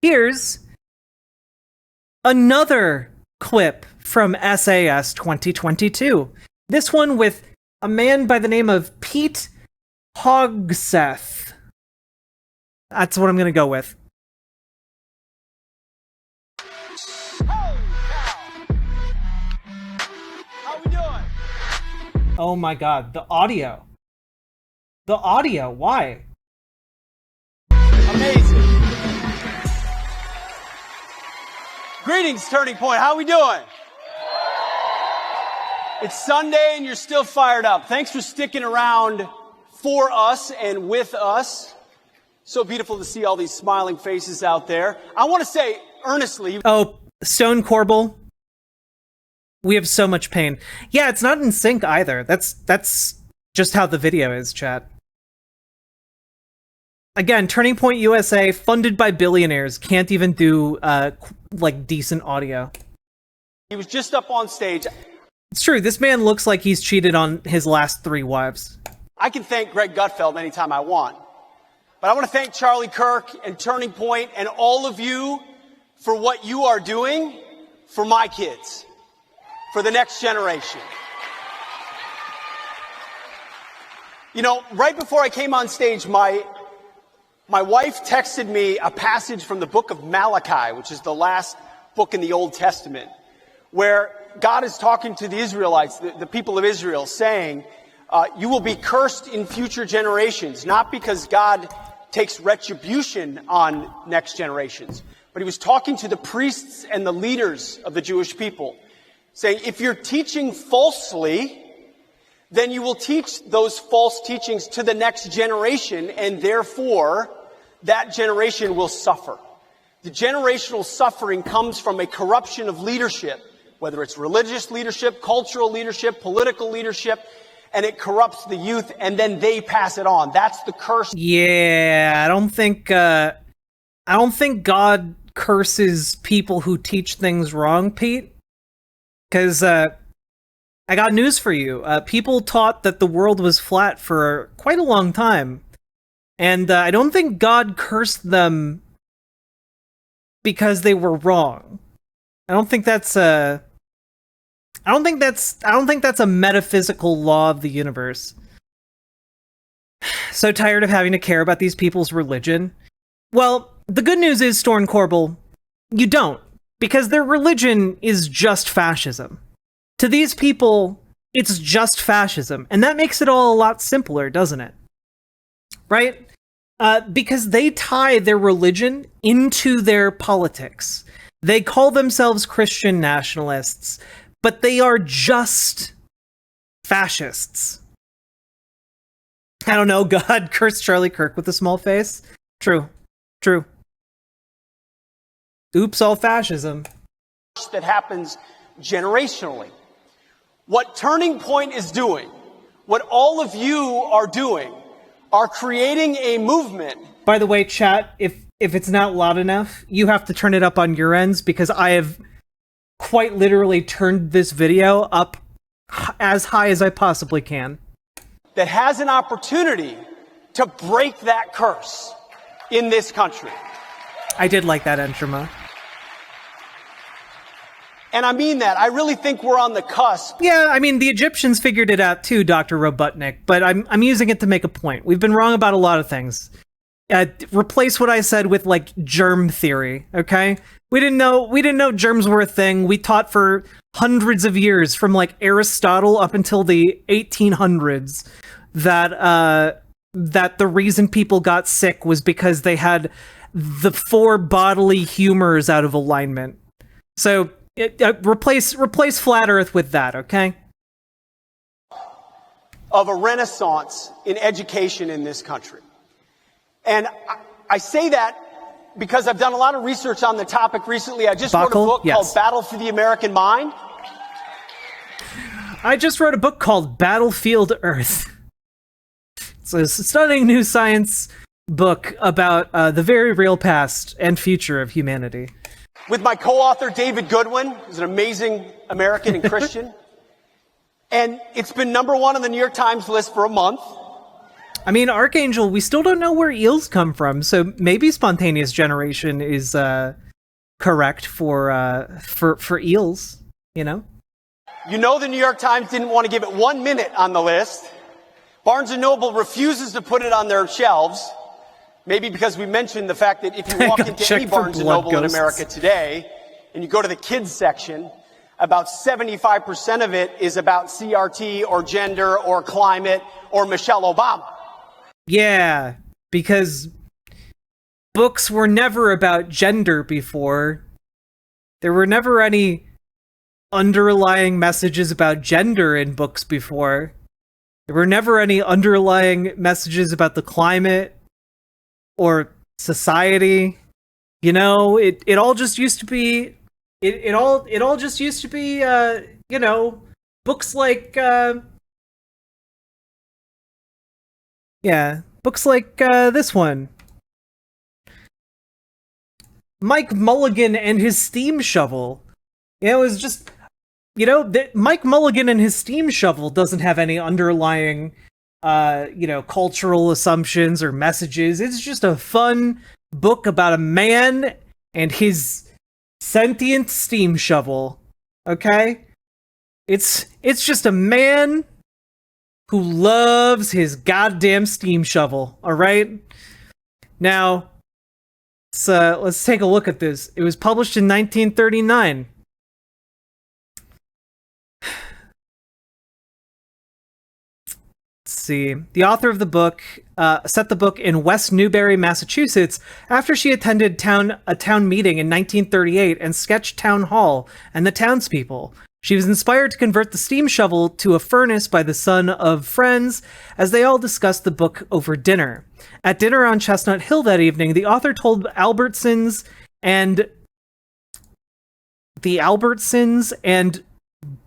Here's another clip from SAS 2022. This one with a man by the name of Pete Hogseth. That's what I'm going to go with. How we doing? Oh my god, the audio. The audio, why? Amazing. Greetings, Turning Point. How we doing? It's Sunday and you're still fired up. Thanks for sticking around for us and with us. So beautiful to see all these smiling faces out there. I want to say earnestly... Oh, Stone Corbel. We have so much pain. Yeah, it's not in sync either. That's just how the video is, chat. Again, Turning Point USA, funded by billionaires, can't even do, like, decent audio. He was just up on stage. It's true, this man looks like he's cheated on his last 3 wives. I can thank Greg Gutfeld anytime I want. But I want to thank Charlie Kirk and Turning Point and all of you for what you are doing for my kids, for the next generation. You know, right before I came on stage, my wife texted me a passage from the book of Malachi, which is the last book in the Old Testament, where God is talking to the Israelites, the people of Israel, saying, you will be cursed in future generations, not because God takes retribution on next generations, but he was talking to the priests and the leaders of the Jewish people, saying, if you're teaching falsely, then you will teach those false teachings to the next generation, and therefore that generation will suffer. The generational suffering comes from a corruption of leadership, whether it's religious leadership, cultural leadership, political leadership, and it corrupts the youth, and then they pass it on. That's the curse. Yeah, I don't think God curses people who teach things wrong, Pete. Because I got news for you. People taught that the world was flat for quite a long time. And I don't think God cursed them because they were wrong. I don't think that's a metaphysical law of the universe. So tired of having to care about these people's religion. Well, the good news is, Storm Corbel, you don't. Because their religion is just fascism. To these people, it's just fascism. And that makes it all a lot simpler, doesn't it? Right? Because they tie their religion into their politics. They call themselves Christian nationalists, but they are just fascists. I don't know, God cursed Charlie Kirk with a small face. True. True. Oops, all fascism. That happens generationally. What Turning Point is doing, what all of you are doing, are creating a movement. By the way, chat, if it's not loud enough, you have to turn it up on your ends, because I have quite literally turned this video up as high as I possibly can. That has an opportunity to break that curse in this country. I did like that, Entrama. And I mean that. I really think we're on the cusp. Yeah, I mean, the Egyptians figured it out too, Dr. Robotnik, but I'm using it to make a point. We've been wrong about a lot of things. Replace what I said with, like, germ theory, okay? We didn't know germs were a thing. We taught for hundreds of years, from, like, Aristotle up until the 1800s, that the reason people got sick was because they had the 4 bodily humors out of alignment. So replace flat Earth with that, okay? Of a renaissance in education in this country. And I say that because I've done a lot of research on the topic recently. I just wrote a book called Battle for the American Mind. I just wrote a book called Battlefield Earth. It's a stunning new science book about the very real past and future of humanity. With my co-author, David Goodwin, who's an amazing American and Christian. And it's been #1 on the New York Times list for a month. I mean, Archangel, we still don't know where eels come from, so maybe spontaneous generation is correct for eels, you know? You know the New York Times didn't want to give it 1 minute on the list. Barnes & Noble refuses to put it on their shelves, maybe because we mentioned the fact that if you walk into any Barnes & Noble in America today and you go to the kids section, about 75% of it is about CRT or gender or climate or Michelle Obama. Yeah, because books were never about gender before. There were never any underlying messages about gender in books before. There were never any underlying messages about the climate or society. You know, it all just used to be it all just used to be you know, books like books like this one. Mike Mulligan and his steam shovel. It was just, you know, Mike Mulligan and his steam shovel doesn't have any underlying, you know, cultural assumptions or messages. It's just a fun book about a man and his sentient steam shovel. Okay? It's just a man who loves his goddamn steam shovel. All right? Now, let's take a look at this. It was published in 1939. Let's see. The author of the book set the book in West Newbury, Massachusetts, after she attended a town meeting in 1938 and sketched town hall and the townspeople. She was inspired to convert the steam shovel to a furnace by the son of friends as they all discussed the book over dinner. At dinner on Chestnut Hill that evening, the author told Albertsons and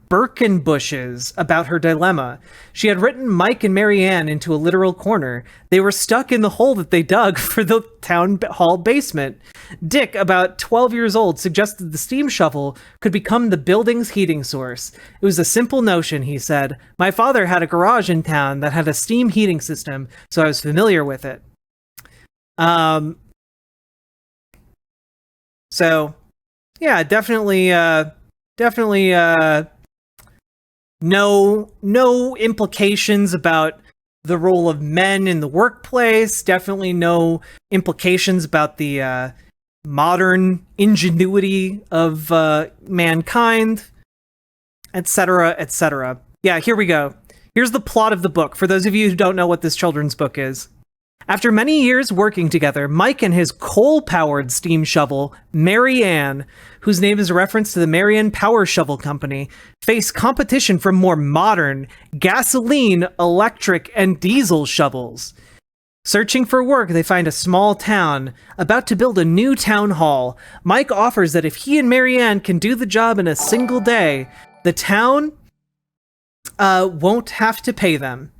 Birkenbushes about her dilemma. She had written Mike and Marianne into a literal corner. They were stuck in the hole that they dug for the town hall basement. Dick, about 12 years old, suggested the steam shovel could become the building's heating source. It was a simple notion, he said. My father had a garage in town that had a steam heating system, so I was familiar with it. So, yeah, definitely, no implications about the role of men in the workplace. Definitely no implications about the modern ingenuity of mankind, etc., etc. Yeah, here we go. Here's the plot of the book, for those of you who don't know what this children's book is. After many years working together, Mike and his coal-powered steam shovel, Marianne, whose name is a reference to the Marianne Power Shovel Company, face competition from more modern gasoline, electric, and diesel shovels. Searching for work, they find a small town about to build a new town hall. Mike offers that if he and Marianne can do the job in a single day, the town won't have to pay them.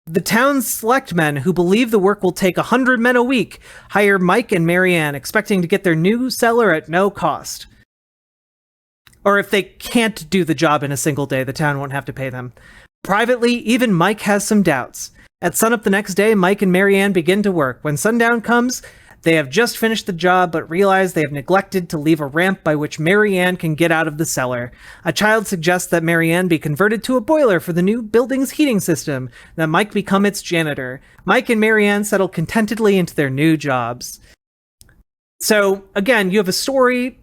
The town's selectmen, who believe the work will take 100 men a week, hire Mike and Marianne, expecting to get their new cellar at no cost. Or if they can't do the job in a single day, the town won't have to pay them. Privately, even Mike has some doubts. At sunup the next day, Mike and Marianne begin to work. When sundown comes, they have just finished the job, but realize they have neglected to leave a ramp by which Marianne can get out of the cellar. A child suggests that Marianne be converted to a boiler for the new building's heating system, that Mike become its janitor. Mike and Marianne settle contentedly into their new jobs. So, again, you have a story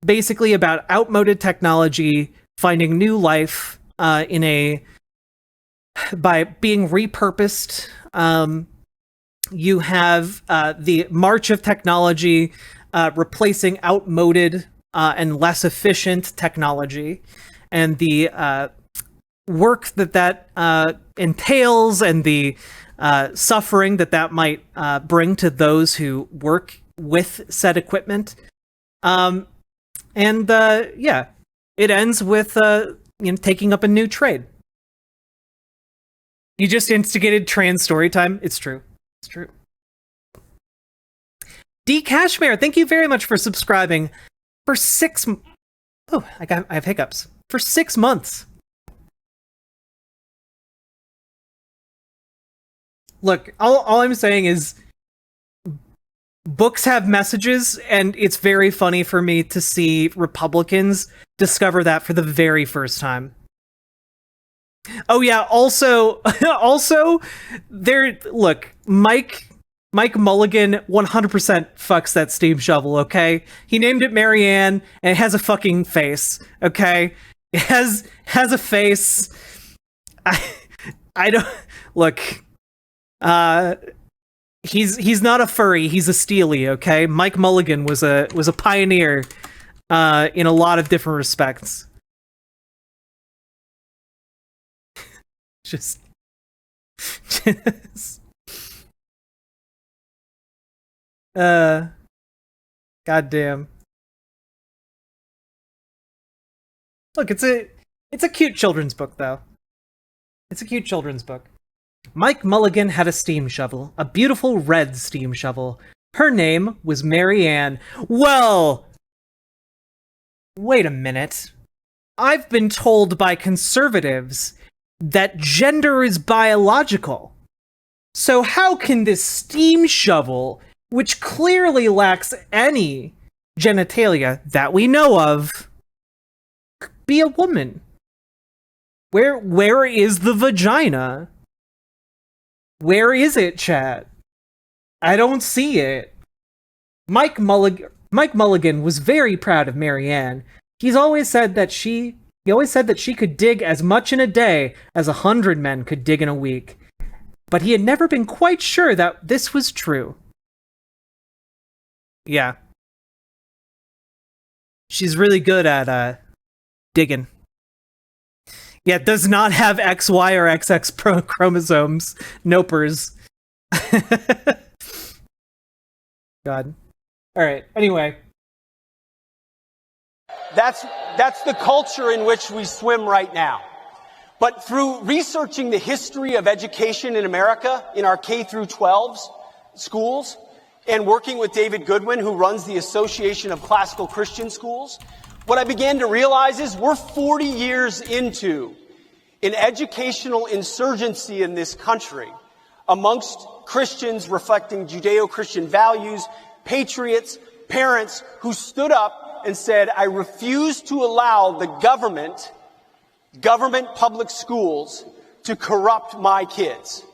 basically about outmoded technology finding new life by being repurposed. You have the march of technology replacing outmoded and less efficient technology, and the work that entails, and the suffering that might bring to those who work with said equipment. Yeah, it ends with taking up a new trade. You just instigated trans story time. It's true. It's true. D. Cashmere, thank you very much for subscribing for 6 Oh, I have hiccups. For 6 months. Look, all I'm saying is books have messages, and it's very funny for me to see Republicans discover that for the very first time. Oh yeah, also Mike Mulligan 100% fucks that steam shovel, okay? He named it Marianne, and it has a fucking face, okay? It has a face. I don't look. He's not a furry. He's a steely. Okay, Mike Mulligan was a pioneer, in a lot of different respects. just goddamn. Look, it's a cute children's book though. It's a cute children's book. Mike Mulligan had a steam shovel, a beautiful red steam shovel. Her name was Mary Ann. Well, wait a minute. I've been told by conservatives that gender is biological. So how can this steam shovel, which clearly lacks any genitalia that we know of, be a woman? Where is the vagina? Where is it, chat? I don't see it. Mike Mulligan was very proud of Mary Ann. He always said that she could dig as much in a day as 100 men could dig in a week. But he had never been quite sure that this was true. Yeah. She's really good at digging. Yeah, it does not have XY or XX chromosomes. Nopers. God. Alright, anyway. That's the culture in which we swim right now. But through researching the history of education in America, in our K through 12 schools, and working with David Goodwin, who runs the Association of Classical Christian Schools, what I began to realize is we're 40 years into an educational insurgency in this country amongst Christians reflecting Judeo-Christian values, patriots, parents who stood up and said, I refuse to allow the government public schools to corrupt my kids.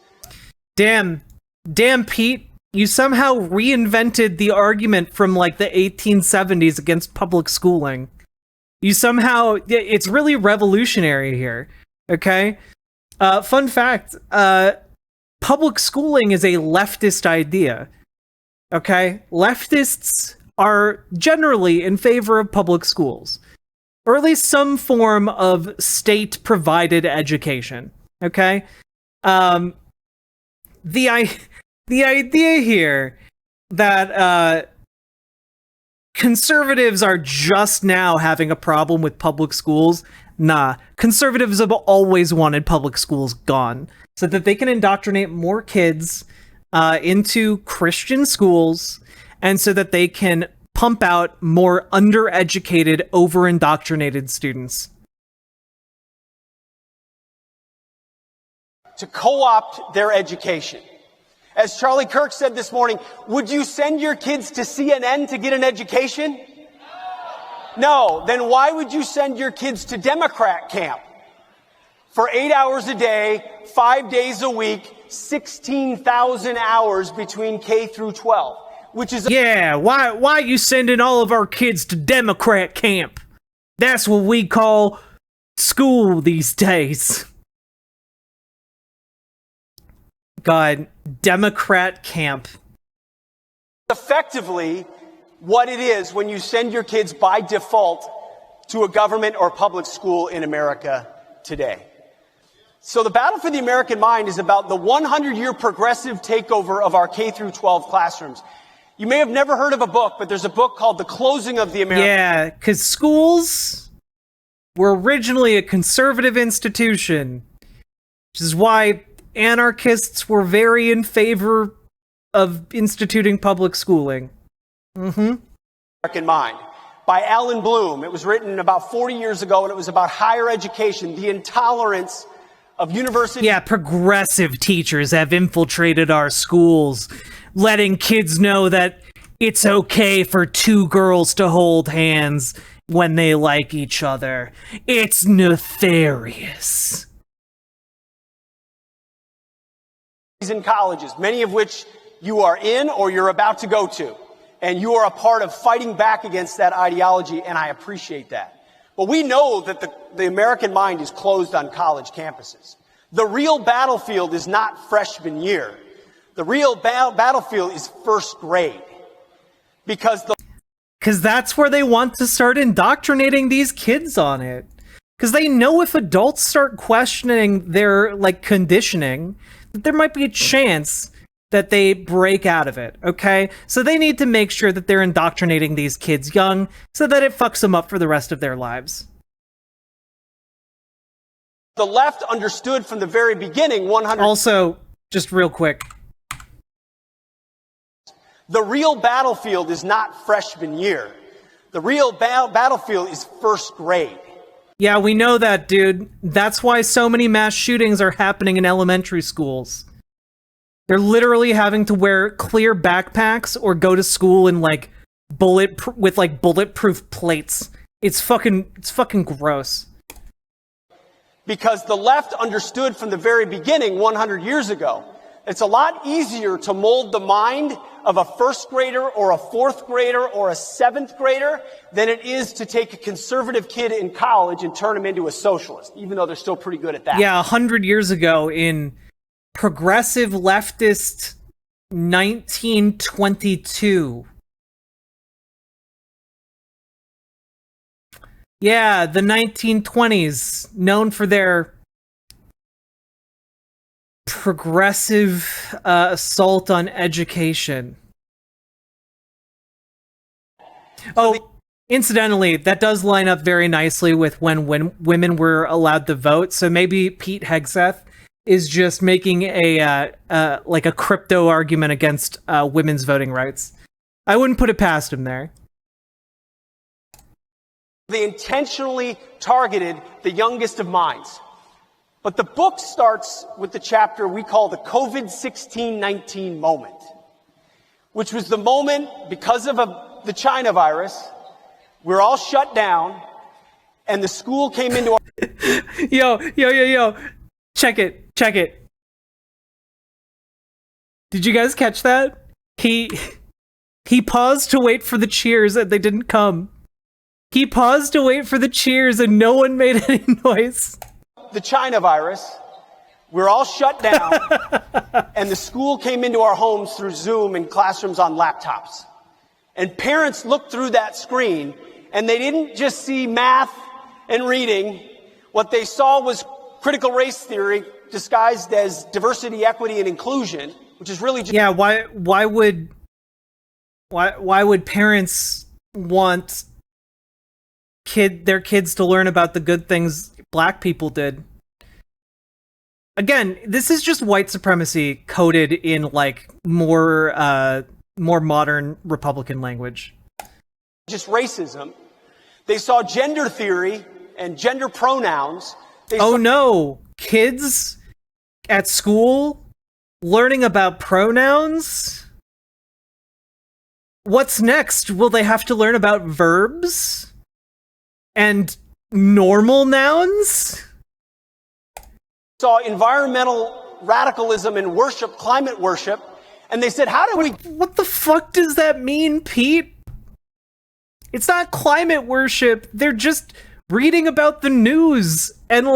Damn, Pete. You somehow reinvented the argument from like the 1870s against public schooling. It's really revolutionary here. Okay? Fun fact, public schooling is a leftist idea. Okay? Leftists are generally in favor of public schools. Or at least some form of state-provided education. Okay? The idea here that conservatives are just now having a problem with public schools, nah. Conservatives have always wanted public schools gone so that they can indoctrinate more kids into Christian schools and so that they can pump out more undereducated, over-indoctrinated students. To co-opt their education. As Charlie Kirk said this morning, would you send your kids to CNN to get an education? No. Then why would you send your kids to Democrat camp? For 8 hours a day, 5 days a week, 16,000 hours between K through 12, which is... Yeah, why are you sending all of our kids to Democrat camp? That's what we call school these days. God, Democrat camp. Effectively, what it is when you send your kids by default to a government or public school in America today. So the battle for the American mind is about the 100-year progressive takeover of our K through 12 classrooms. You may have never heard of a book, but there's a book called The Closing of the American... Yeah, because schools were originally a conservative institution, which is why anarchists were very in favor of instituting public schooling. American Mind by Alan Bloom. It was written about 40 years ago, and it was about higher education, the intolerance of university. Yeah, progressive teachers have infiltrated our schools, letting kids know that it's okay for two girls to hold hands when they like each other. It's nefarious. In colleges, many of which you are in or you're about to go to, and you are a part of fighting back against that ideology, and I appreciate that. But we know that the American mind is closed on college campuses. The real battlefield is not freshman year. The real battlefield is first grade. Because that's where they want to start indoctrinating these kids on it. Because they know if adults start questioning their, conditioning, that there might be a chance that they break out of it, okay? So they need to make sure that they're indoctrinating these kids young so that it fucks them up for the rest of their lives. The left understood from the very beginning 100... Also, just real quick. The real battlefield is not freshman year. The real battlefield is first grade. Yeah, we know that, dude. That's why so many mass shootings are happening in elementary schools. They're literally having to wear clear backpacks or go to school in bulletproof plates. It's fucking gross. Because the left understood from the very beginning 100 years ago, it's a lot easier to mold the mind of a first grader or a fourth grader or a seventh grader than it is to take a conservative kid in college and turn him into a socialist, even though they're still pretty good at that. Yeah, 100 years ago in progressive leftist 1922. Yeah, the 1920s, known for their progressive assault on education. Oh, incidentally, that does line up very nicely with when women were allowed to vote. So maybe Pete Hegseth is just making a crypto argument against women's voting rights. I wouldn't put it past him there. They intentionally targeted the youngest of minds. But the book starts with the chapter we call the COVID-16-19 moment, which was the moment, because of the China virus, we're all shut down, and the school came into our... Yo. Check it. Did you guys catch that? He paused to wait for the cheers, and they didn't come. He paused to wait for the cheers, and no one made any noise. The China virus, we're all shut down, and the school came into our homes through Zoom and classrooms on laptops. And parents looked through that screen, and they didn't just see math and reading. What they saw was critical race theory disguised as diversity, equity, and inclusion, which is really just... Yeah, why would parents want their kids to learn about the good things Black people did? Again, this is just white supremacy coded in more modern Republican language. Just racism. They saw gender theory and gender pronouns. No, kids at school learning about pronouns? What's next? Will they have to learn about verbs and normal nouns? Saw environmental radicalism and worship, climate worship, and they said, how do we... What the fuck does that mean, Pete? It's not climate worship. They're just reading about the news and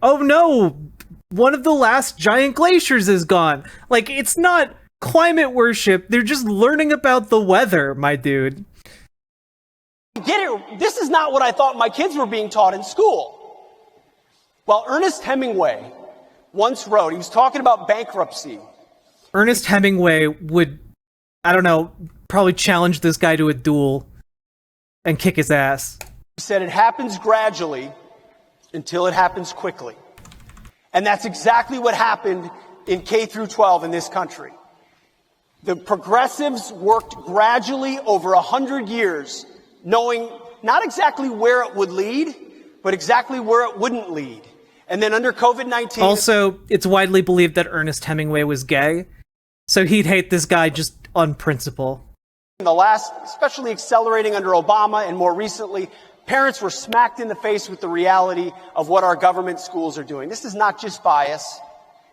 oh no, one of the last giant glaciers is gone. It's not climate worship. They're just learning about the weather, my dude. Get it? This is not what I thought my kids were being taught in school. Well, Ernest Hemingway once wrote, he was talking about bankruptcy. Ernest Hemingway would, probably challenge this guy to a duel and kick his ass. He said it happens gradually until it happens quickly. And that's exactly what happened in K through 12 in this country. The progressives worked gradually over 100 years, knowing not exactly where it would lead, but exactly where it wouldn't lead. And then under COVID-19... Also, it's widely believed that Ernest Hemingway was gay, so he'd hate this guy just on principle. In the last, especially accelerating under Obama and more recently, parents were smacked in the face with the reality of what our government schools are doing. This is not just bias.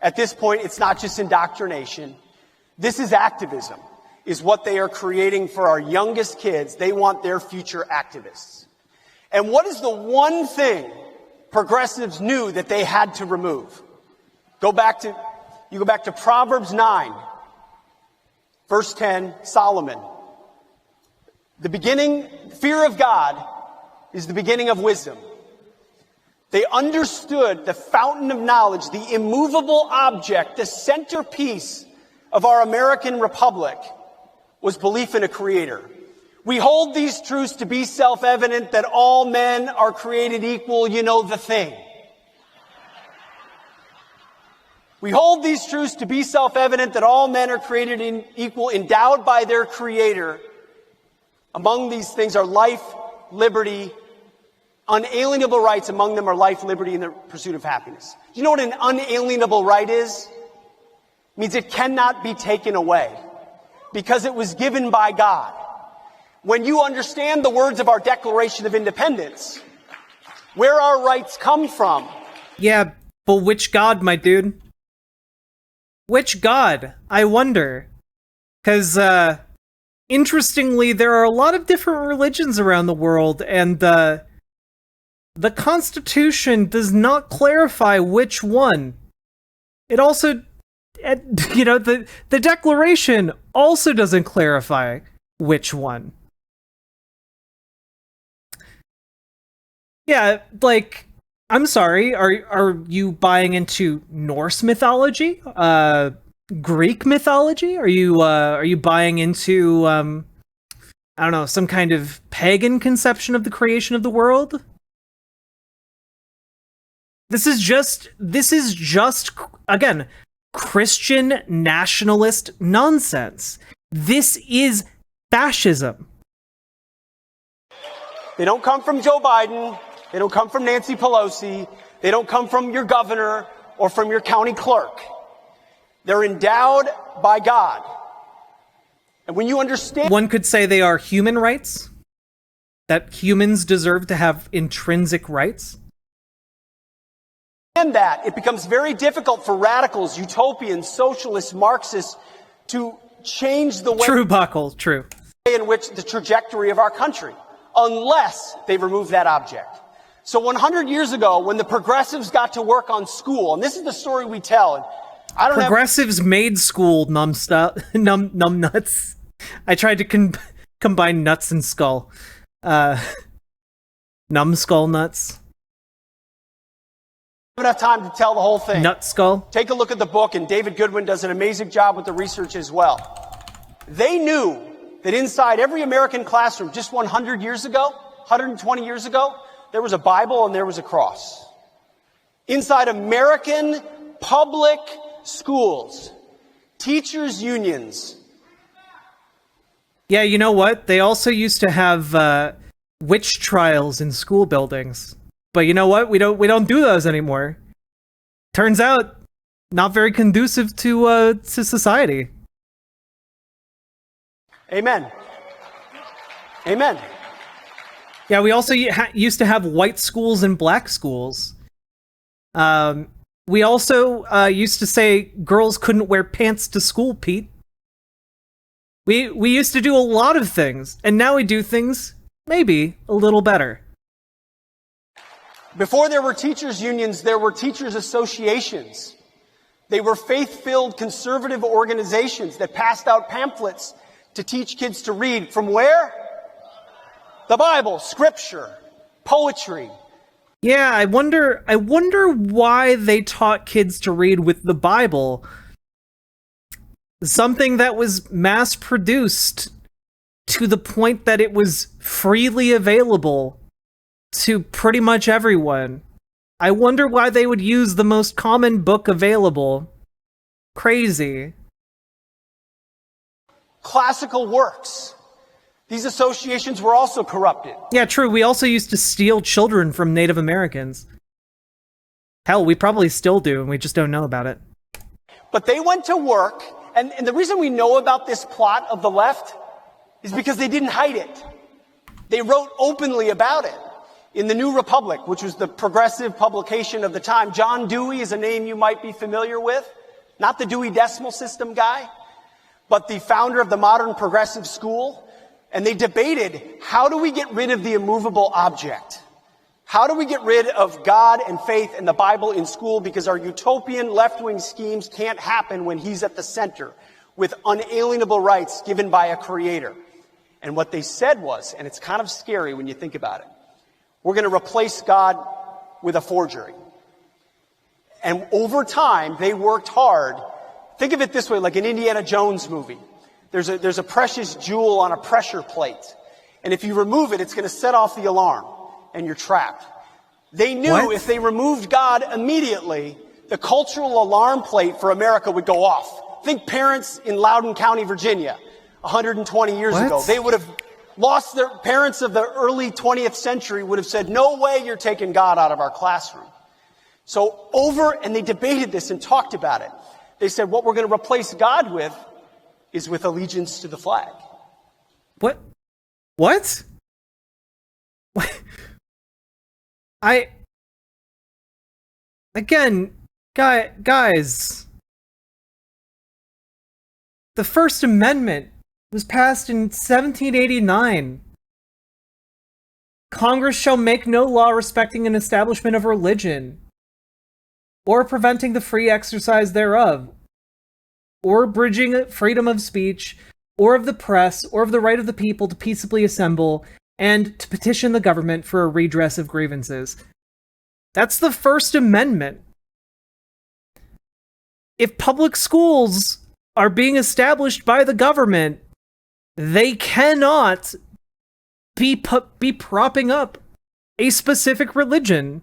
At this point, it's not just indoctrination. This is activism, is what they are creating for our youngest kids. They want their future activists. And what is the one thing progressives knew that they had to remove? You go back to Proverbs 9, verse 10, Solomon. The beginning, fear of God is the beginning of wisdom. They understood the fountain of knowledge, the immovable object, the centerpiece of our American republic was belief in a creator. We hold these truths to be self-evident that all men are created equal, you know the thing. We hold these truths to be self-evident that all men are created equal, endowed by their creator. Among these things are life, liberty, unalienable rights. Among them are life, liberty, and the pursuit of happiness. Do you know what an unalienable right is? It means it cannot be taken away because it was given by God. When you understand the words of our Declaration of Independence, where our rights come from. Yeah, but which God, my dude? Which God? I wonder. Because, interestingly, there are a lot of different religions around the world, and the Constitution does not clarify which one. It also, the Declaration also doesn't clarify which one. Yeah, like, I'm sorry, are you buying into Norse mythology? Greek mythology? Are you buying into I don't know, some kind of pagan conception of the creation of the world? This is just again, Christian nationalist nonsense. This is fascism. They don't come from Joe Biden. They don't come from Nancy Pelosi. They don't come from your governor or from your county clerk. They're endowed by God. And when you understand... One could say they are human rights, that humans deserve to have intrinsic rights. And that, it becomes very difficult for radicals, utopians, socialists, Marxists to change the way... True, Buckle, true. ...in which the trajectory of our country, unless they remove that object. So 100 years ago, when the progressives got to work on school, and this is the story we tell, and progressives made school numb nuts. I tried to combine nuts and skull. Numbskull nuts. Enough time to tell the whole thing. Nut skull. Take a look at the book, and David Goodwin does an amazing job with the research as well. They knew that inside every American classroom, just 100 years ago, 120 years ago, there was a Bible and there was a cross. Inside American public schools, teachers' unions. Yeah, you know what? They also used to have witch trials in school buildings. But you know what? We don't do those anymore. Turns out, not very conducive to society. Amen. Amen. Yeah, we also used to have white schools and black schools. We also used to say girls couldn't wear pants to school, Pete. We used to do a lot of things, and now we do things maybe a little better. Before there were teachers' unions, there were teachers' associations. They were faith-filled conservative organizations that passed out pamphlets to teach kids to read from where? The Bible, scripture, poetry. Yeah, I wonder why they taught kids to read with the Bible. Something that was mass-produced to the point that it was freely available to pretty much everyone. I wonder why they would use the most common book available. Crazy. Classical works. These associations were also corrupted. Yeah, true. We also used to steal children from Native Americans. Hell, we probably still do, and we just don't know about it. But they went to work, and the reason we know about this plot of the left is because they didn't hide it. They wrote openly about it. In the New Republic, which was the progressive publication of the time, John Dewey is a name you might be familiar with. Not the Dewey Decimal System guy, but the founder of the modern progressive school. And they debated, how do we get rid of the immovable object? How do we get rid of God and faith and the Bible in school? Because our utopian left-wing schemes can't happen when he's at the center with unalienable rights given by a creator. And what they said was, and it's kind of scary when you think about it, we're going to replace God with a forgery. And over time, they worked hard. Think of it this way, like an Indiana Jones movie. There's a precious jewel on a pressure plate. And if you remove it, it's going to set off the alarm, and you're trapped. They knew if they removed God immediately, the cultural alarm plate for America would go off. Think parents in Loudoun County, Virginia, 120 years ago. They would have lost their parents of the early 20th century would have said, no way you're taking God out of our classroom. So and they debated this and talked about it. They said, what we're going to replace God with is with allegiance to the flag. What? Again, guys, the First Amendment was passed in 1789. Congress shall make no law respecting an establishment of religion, or preventing the free exercise thereof, or abridging freedom of speech, or of the press, or of the right of the people to peaceably assemble, and to petition the government for a redress of grievances. That's the First Amendment. If public schools are being established by the government, they cannot be propping up a specific religion.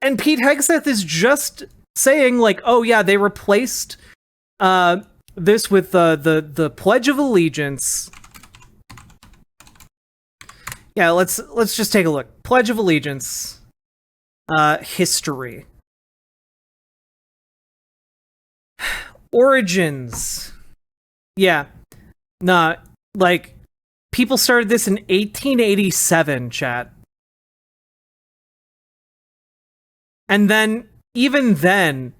And Pete Hegseth is just saying, like, oh yeah, they replaced this with the Pledge of Allegiance. Yeah, let's just take a look. Pledge of Allegiance. History. Origins. Yeah. Nah, like, people started this in 1887, chat. And then, even then,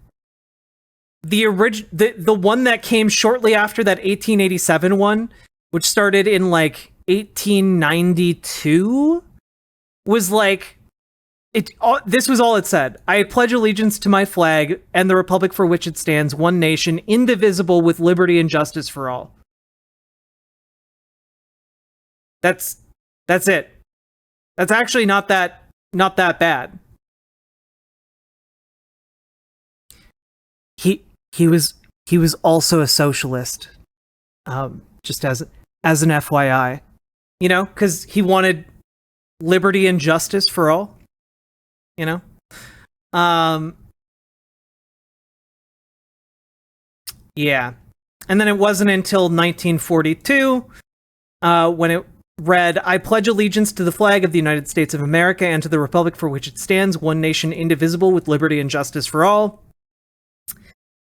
the one that came shortly after that 1887 one, which started in, like, 1892, was like, this was all it said. I pledge allegiance to my flag and the republic for which it stands, one nation, indivisible, with liberty and justice for all. That's it. That's actually not that bad. He was also a socialist. Just as an FYI. You know, because he wanted liberty and justice for all. You know? Yeah. And then it wasn't until 1942 when it read, I pledge allegiance to the flag of the United States of America and to the republic for which it stands, one nation indivisible with liberty and justice for all.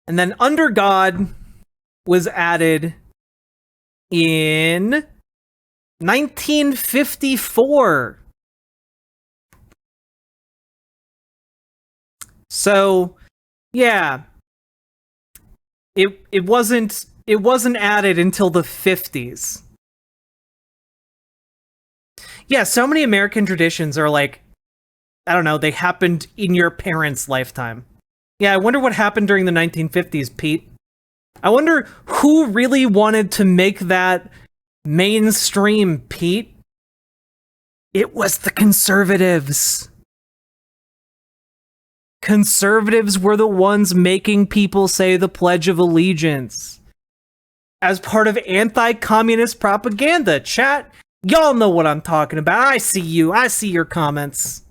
And then under God was added in 1954. So, yeah. It wasn't added until the 50s. Yeah, so many American traditions are like, I don't know, they happened in your parents' lifetime. Yeah, I wonder what happened during the 1950s, Pete. I wonder who really wanted to make that mainstream, Pete. It was the conservatives. Conservatives were the ones making people say the Pledge of Allegiance as part of anti-communist propaganda. Chat, y'all know what I'm talking about. I see you. I see your comments.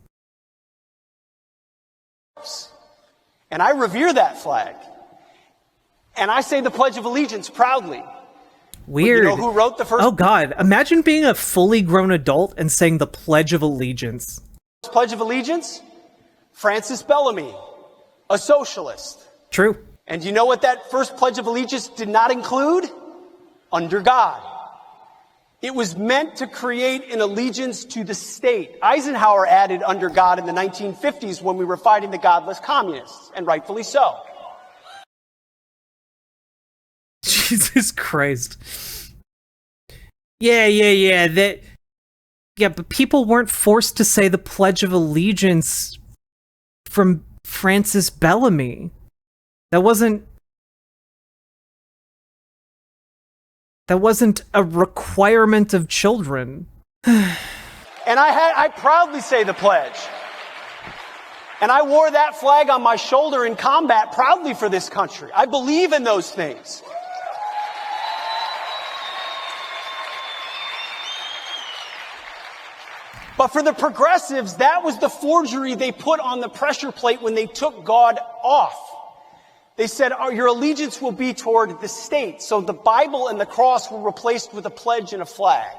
And I revere that flag. And I say the Pledge of Allegiance proudly. Weird. But you know who wrote the first? Oh God, imagine being a fully grown adult and saying the Pledge of Allegiance. Pledge of Allegiance? Francis Bellamy, a socialist. True. And you know what that first Pledge of Allegiance did not include? Under God. It was meant to create an allegiance to the state. Eisenhower added under God in the 1950s when we were fighting the godless communists, and rightfully so. Jesus Christ. Yeah, but people weren't forced to say the Pledge of Allegiance from Francis Bellamy. That wasn't a requirement of children. And I proudly say the pledge. And I wore that flag on my shoulder in combat proudly for this country. I believe in those things. But for the progressives, that was the forgery they put on the pressure plate when they took God off. They said, your allegiance will be toward the state. So the Bible and the cross were replaced with a pledge and a flag.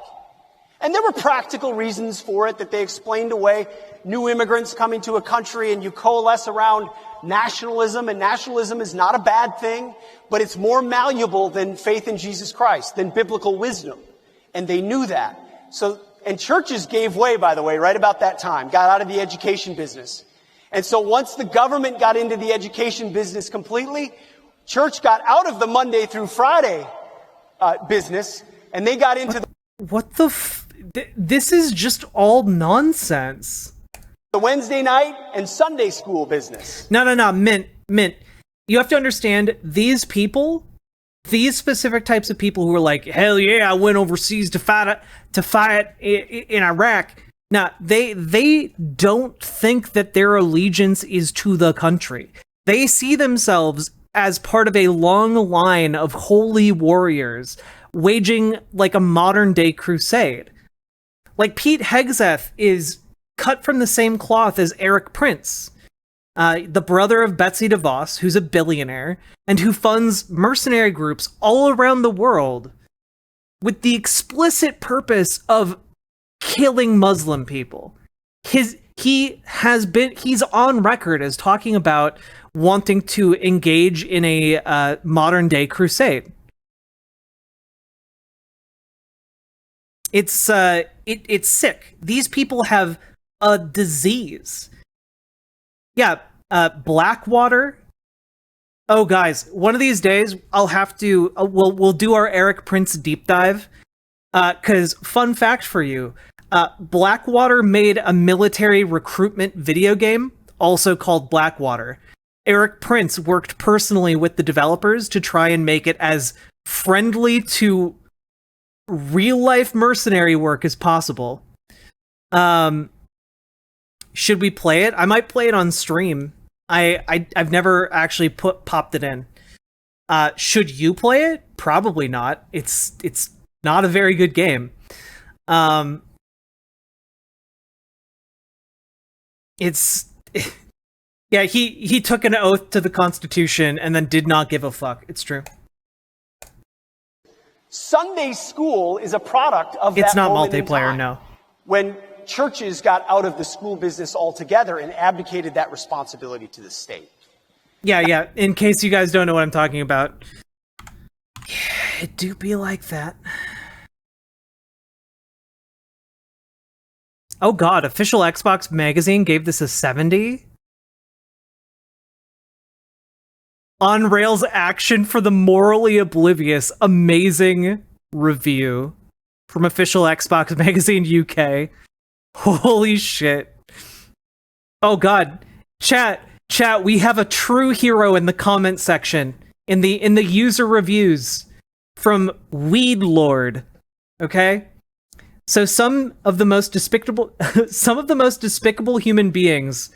And there were practical reasons for it that they explained away. New immigrants coming to a country and you coalesce around nationalism, and nationalism is not a bad thing, but it's more malleable than faith in Jesus Christ, than biblical wisdom. And they knew that. And churches gave way, by the way, right about that time, got out of the education business. And so once the government got into the education business completely, church got out of the Monday through Friday business, and they got into this is just all nonsense. The Wednesday night and Sunday school business. No, Mint. You have to understand, these specific types of people who are like, hell yeah, I went overseas to fight in Iraq. Now, they don't think that their allegiance is to the country. They see themselves as part of a long line of holy warriors waging like a modern day crusade. Like Pete Hegseth is cut from the same cloth as Eric Prince, the brother of Betsy DeVos, who's a billionaire and who funds mercenary groups all around the world with the explicit purpose of killing Muslim people. He's on record as talking about wanting to engage in a modern day crusade. It's sick. These people have a disease. Yeah, Blackwater. Oh, guys, one of these days I'll have to. We'll do our Eric Prince deep dive. Because fun fact for you, Blackwater made a military recruitment video game, also called Blackwater. Eric Prince worked personally with the developers to try and make it as friendly to real-life mercenary work as possible. Should we play it? I might play it on stream. I've never actually popped it in. Should you play it? Probably not. It's not a very good game. Yeah, he took an oath to the Constitution and then did not give a fuck. It's true. Sunday school is a product of It's that not moment in multiplayer, time, no. when churches got out of the school business altogether and abdicated that responsibility to the state. Yeah. In case you guys don't know what I'm talking about. Yeah, it do be like that. Oh god, official Xbox magazine gave this a 70? On Rails action for the morally oblivious. Amazing review from official Xbox magazine UK. Holy shit. Oh god. Chat, we have a true hero in the comment section. In the user reviews from Weed Lord. Okay? So some of the most despicable human beings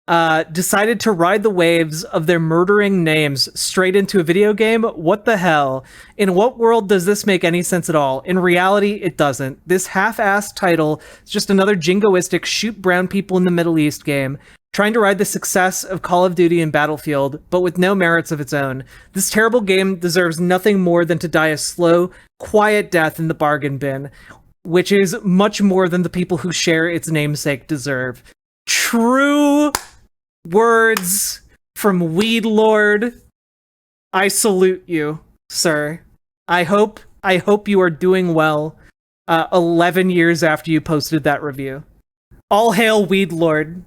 decided to ride the waves of their murdering names straight into a video game. What the hell? In what world does this make any sense at all? In reality, it doesn't. This half-assed title is just another jingoistic shoot brown people in the Middle East game, trying to ride the success of Call of Duty and Battlefield, but with no merits of its own. This terrible game deserves nothing more than to die a slow, quiet death in the bargain bin, which is much more than the people who share its namesake deserve. True words from Weed Lord. I salute you, sir. I hope you are doing well 11 years after you posted that review. All hail Weed Lord.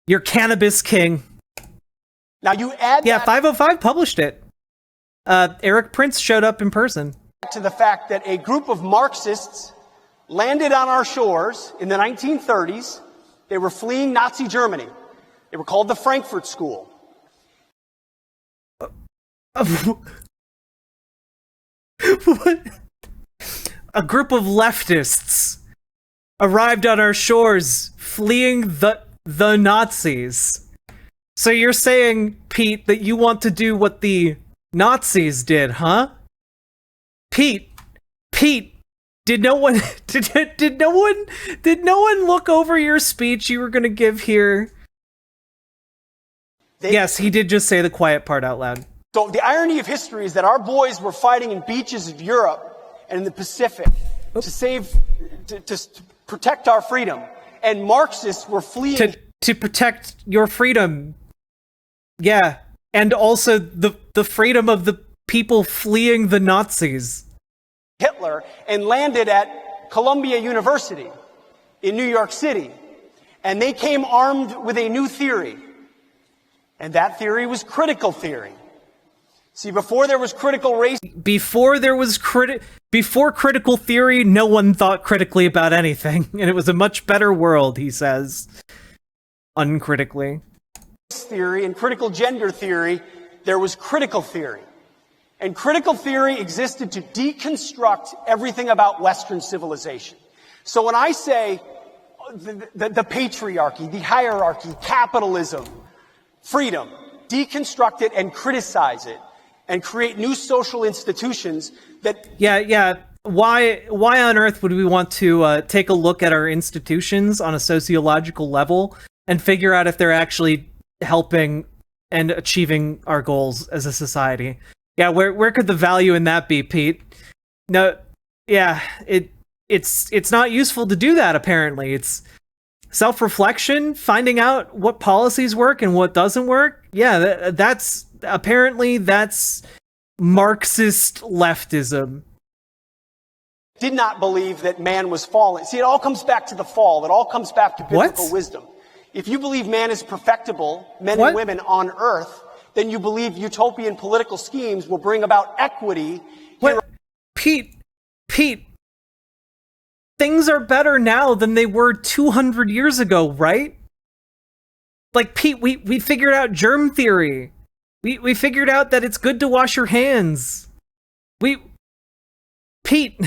You're cannabis king. Now you add that 505 published it. Eric Prince showed up in person. To the fact that a group of Marxists landed on our shores in the 1930s. They were fleeing Nazi Germany. They were called the Frankfurt School. What? A group of leftists arrived on our shores fleeing the Nazis. So you're saying, Pete, that you want to do what the Nazis did, huh? Pete, did no one look over your speech you were going to give here? Yes, he did just say the quiet part out loud. So the irony of history is that our boys were fighting in beaches of Europe and in the Pacific to protect our freedom, and Marxists were fleeing to protect your freedom. Yeah, and also the freedom of the people fleeing the Nazis. Hitler, and landed at Columbia University in New York City, and they came armed with a new theory, and that theory was critical theory. See, before there was critical race, before critical theory, no one thought critically about anything, and it was a much better world, he says, uncritically. Theory and critical gender theory, there was critical theory. And critical theory existed to deconstruct everything about Western civilization. So when I say the patriarchy, the hierarchy, capitalism, freedom, deconstruct it and criticize it, and create new social institutions that... Yeah. Why on earth would we want to take a look at our institutions on a sociological level and figure out if they're actually helping and achieving our goals as a society? Yeah, where could the value in that be, Pete? No, yeah, it's not useful to do that, apparently. It's self-reflection, finding out what policies work and what doesn't work. Yeah, that's Marxist leftism. Did not believe that man was fallen. See, it all comes back to the fall. It all comes back to biblical wisdom. If you believe man is perfectible, men and women on earth, then you believe utopian political schemes will bring about equity. What? Pete, things are better now than they were 200 years ago, right? Like, Pete, we figured out germ theory. We figured out that it's good to wash your hands. Pete,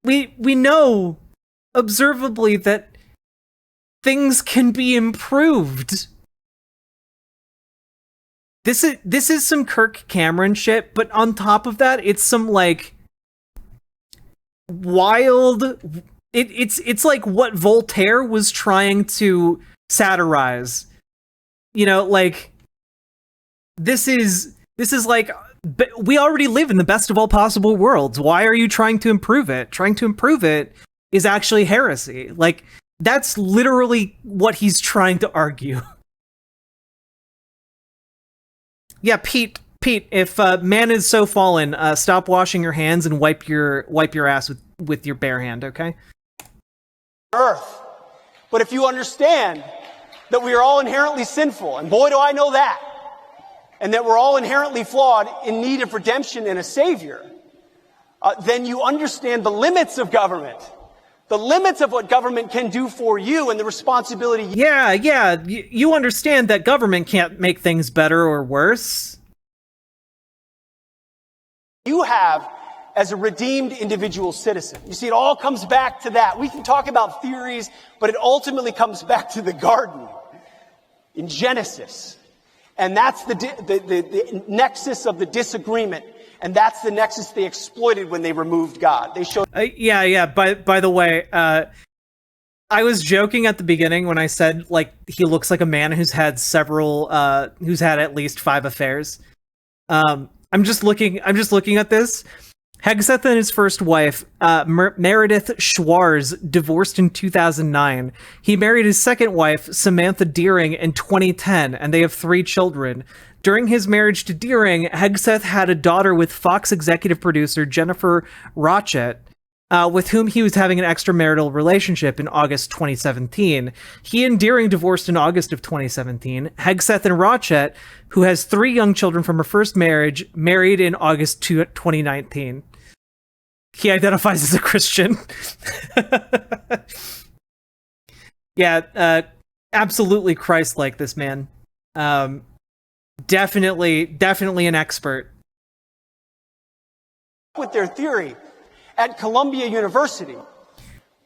we know observably that things can be improved. This is some Kirk Cameron shit, but on top of that, it's some like wild. It's like what Voltaire was trying to satirize. You know, like this is like we already live in the best of all possible worlds. Why are you trying to improve it? Trying to improve it is actually heresy. Like, that's literally what he's trying to argue. Yeah, Pete, if man is so fallen, stop washing your hands and wipe your ass with your bare hand, okay? Earth. But if you understand that we are all inherently sinful, and boy do I know that, and that we're all inherently flawed, in need of redemption and a savior, then you understand the limits of government. The limits of what government can do for you and the responsibility. Yeah, you understand that government can't make things better or worse. You have as a redeemed individual citizen. You see, it all comes back to that. We can talk about theories, but it ultimately comes back to the garden in Genesis. And that's the nexus of the disagreement. And that's the nexus they exploited when they removed God. They showed. Yeah. By the way, I was joking at the beginning when I said, like, he looks like a man who's had at least 5 affairs. I'm just looking at this. Hegseth and his first wife, Meredith Schwarz, divorced in 2009. He married his second wife, Samantha Deering, in 2010, and they have 3 children. During his marriage to Deering, Hegseth had a daughter with Fox executive producer Jennifer Rochette, with whom he was having an extramarital relationship in August 2017. He and Deering divorced in August of 2017. Hegseth and Rochette, who has 3 young children from her first marriage, married in August 2019. He identifies as a Christian. Yeah, absolutely Christ-like, this man. Definitely an expert. With their theory at Columbia University.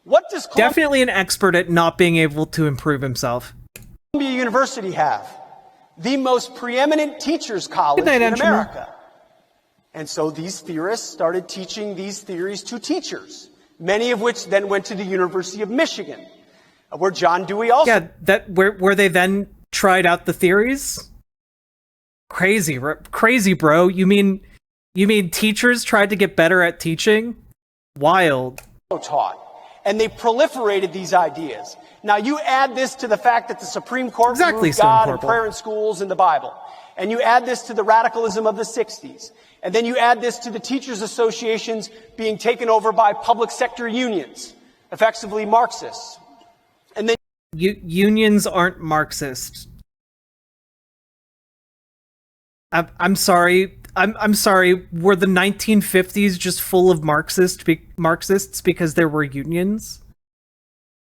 What does Definitely an expert at not being able to improve himself. Columbia University have? The most preeminent teachers college Good night, in Angela. America. And so these theorists started teaching these theories to teachers, many of which then went to the University of Michigan, where John Dewey also... Yeah, where they then tried out the theories? Crazy, bro. You mean teachers tried to get better at teaching? Wild. Taught. And they proliferated these ideas. Now you add this to the fact that the Supreme Court removed God and prayer in schools in the Bible. And you add this to the radicalism of the 60s. And then you add this to the teachers' associations being taken over by public sector unions, effectively Marxists. And then unions aren't Marxist. I'm sorry. I'm sorry. Were the 1950s just full of Marxists because there were unions?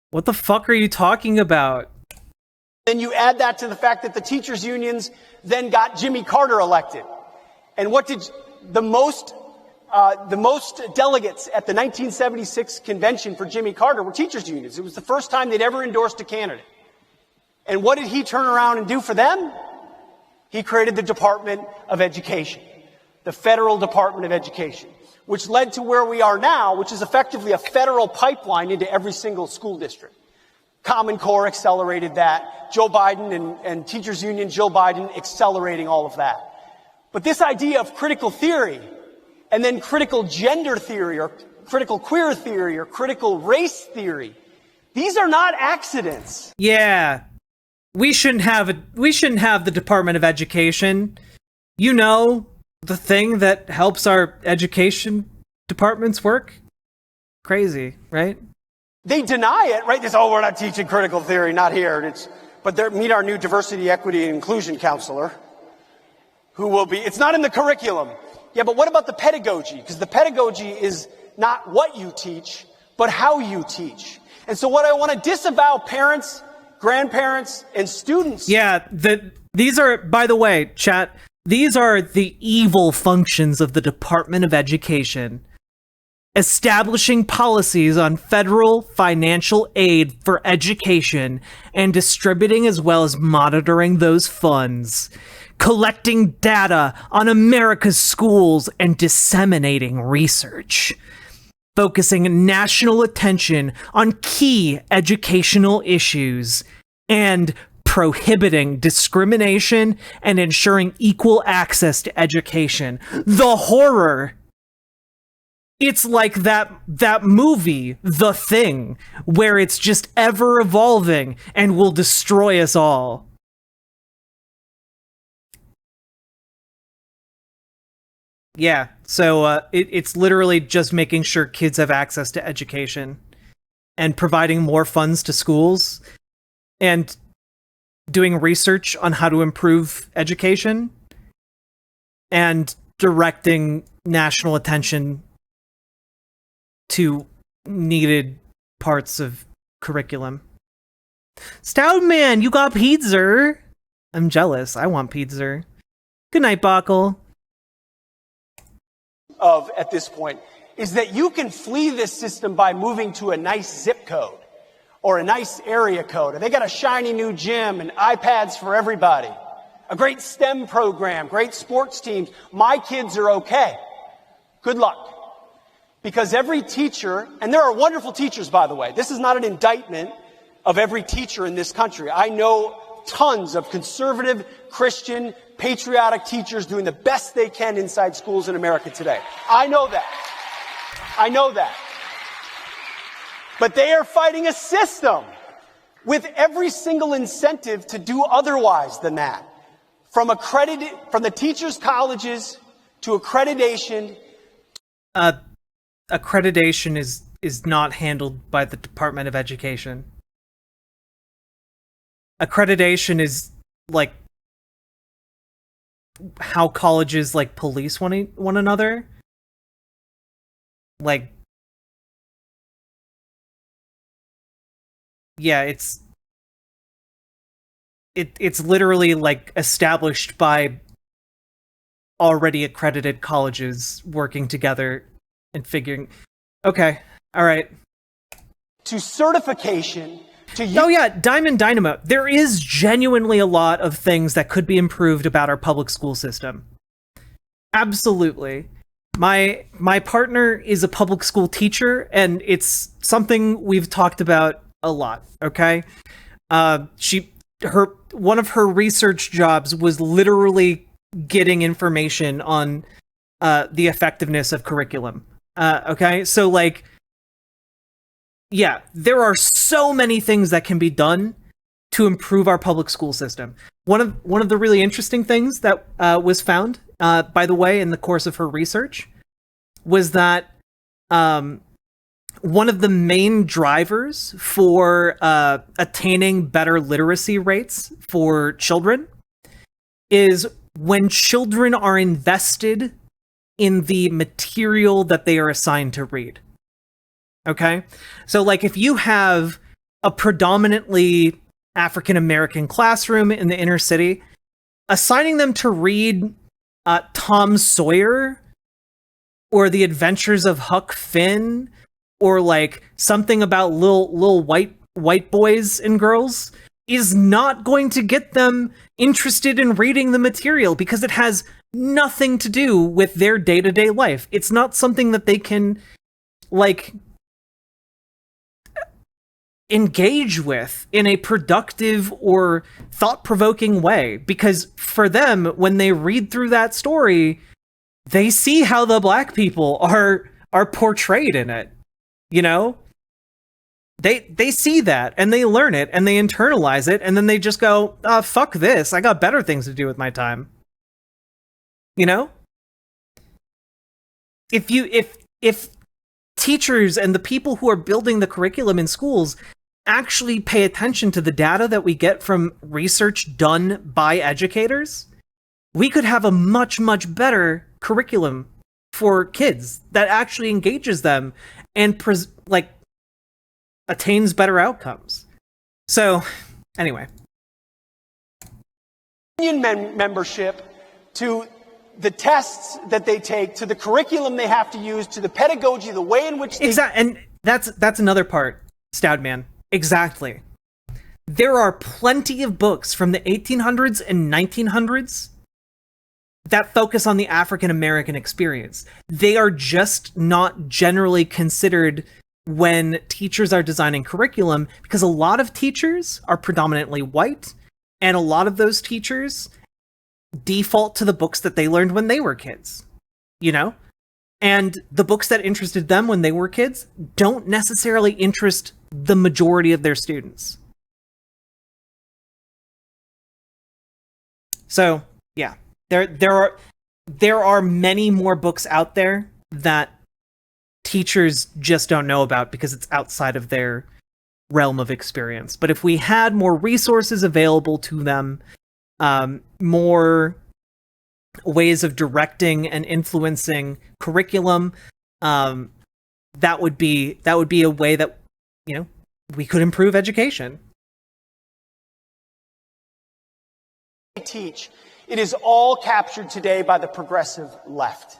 What the fuck are you talking about? Then you add that to the fact that the teachers' unions then got Jimmy Carter elected. And what did the most delegates at the 1976 convention for Jimmy Carter were teachers' unions. It was the first time they'd ever endorsed a candidate. And what did he turn around and do for them? He created the Department of Education, the Federal Department of Education, which led to where we are now, which is effectively a federal pipeline into every single school district. Common Core accelerated that. Joe Biden and teachers union Joe Biden accelerating all of that. But this idea of critical theory and then critical gender theory or critical queer theory or critical race theory, these are not accidents. Yeah. We shouldn't have the Department of Education. You know, the thing that helps our education departments work? Crazy, right? They deny it, right? They say, we're not teaching critical theory, not here. But meet our new diversity, equity, and inclusion counselor, who will be, it's not in the curriculum. Yeah, but what about the pedagogy? Because the pedagogy is not what you teach, but how you teach. And so what I want to disavow parents, grandparents, and students. Yeah, these are, by the way, chat, these are the evil functions of the Department of Education. Establishing policies on federal financial aid for education and distributing as well as monitoring those funds. Collecting data on America's schools and disseminating research. Focusing national attention on key educational issues and prohibiting discrimination and ensuring equal access to education. The horror. It's like that movie, The Thing, where it's just ever evolving and will destroy us all. Yeah, so it's literally just making sure kids have access to education and providing more funds to schools and doing research on how to improve education and directing national attention to needed parts of curriculum. Stoutman, you got pizza. I'm jealous. I want pizza. Good night, Bockel. Of at this point is that you can flee this system by moving to a nice zip code or a nice area code. And they got a shiny new gym and iPads for everybody. A great STEM program, great sports teams. My kids are okay. Good luck. Because every teacher, and there are wonderful teachers, by the way. This is not an indictment of every teacher in this country. I know tons of conservative, Christian, patriotic teachers doing the best they can inside schools in America today. I know that. I know that. But they are fighting a system with every single incentive to do otherwise than that. From the teachers' colleges to accreditation. Accreditation is not handled by the Department of Education. Accreditation is like how colleges like police one another. Like, yeah, it's literally like established by already accredited colleges working together and figuring, okay, all right. To certification. Oh yeah, Diamond Dynamo. There is genuinely a lot of things that could be improved about our public school system. Absolutely. My partner is a public school teacher, and it's something we've talked about a lot, okay? One of her research jobs was literally getting information on the effectiveness of curriculum. Okay? So like, yeah, there are so many things that can be done to improve our public school system. One of the really interesting things that was found, by the way, in the course of her research, was that one of the main drivers for attaining better literacy rates for children is when children are invested in the material that they are assigned to read. Okay? So, like, if you have a predominantly African-American classroom in the inner city, assigning them to read Tom Sawyer or The Adventures of Huck Finn or, like, something about little white boys and girls is not going to get them interested in reading the material because it has nothing to do with their day-to-day life. It's not something that they can, like, engage with in a productive or thought-provoking way, because for them, when they read through that story, they see how the black people are portrayed in it. You know, they see that and they learn it and they internalize it, and then they just go, fuck this, I got better things to do with my time. You know, if teachers and the people who are building the curriculum in schools actually pay attention to the data that we get from research done by educators, we could have a much, much better curriculum for kids that actually engages them and attains better outcomes. So, anyway. Union membership, to the tests that they take, to the curriculum they have to use, to the pedagogy, the way in which they... Exactly, and that's another part, Stoudman. Exactly. There are plenty of books from the 1800s and 1900s that focus on the African American experience. They are just not generally considered when teachers are designing curriculum, because a lot of teachers are predominantly white, and a lot of those teachers default to the books that they learned when they were kids, you know? And the books that interested them when they were kids don't necessarily interest the majority of their students. So, yeah, there are many more books out there that teachers just don't know about because it's outside of their realm of experience. But if we had more resources available to them, more ways of directing and influencing curriculum, that would be a way that, you know, we could improve education. Teach. It is all captured today by the progressive left.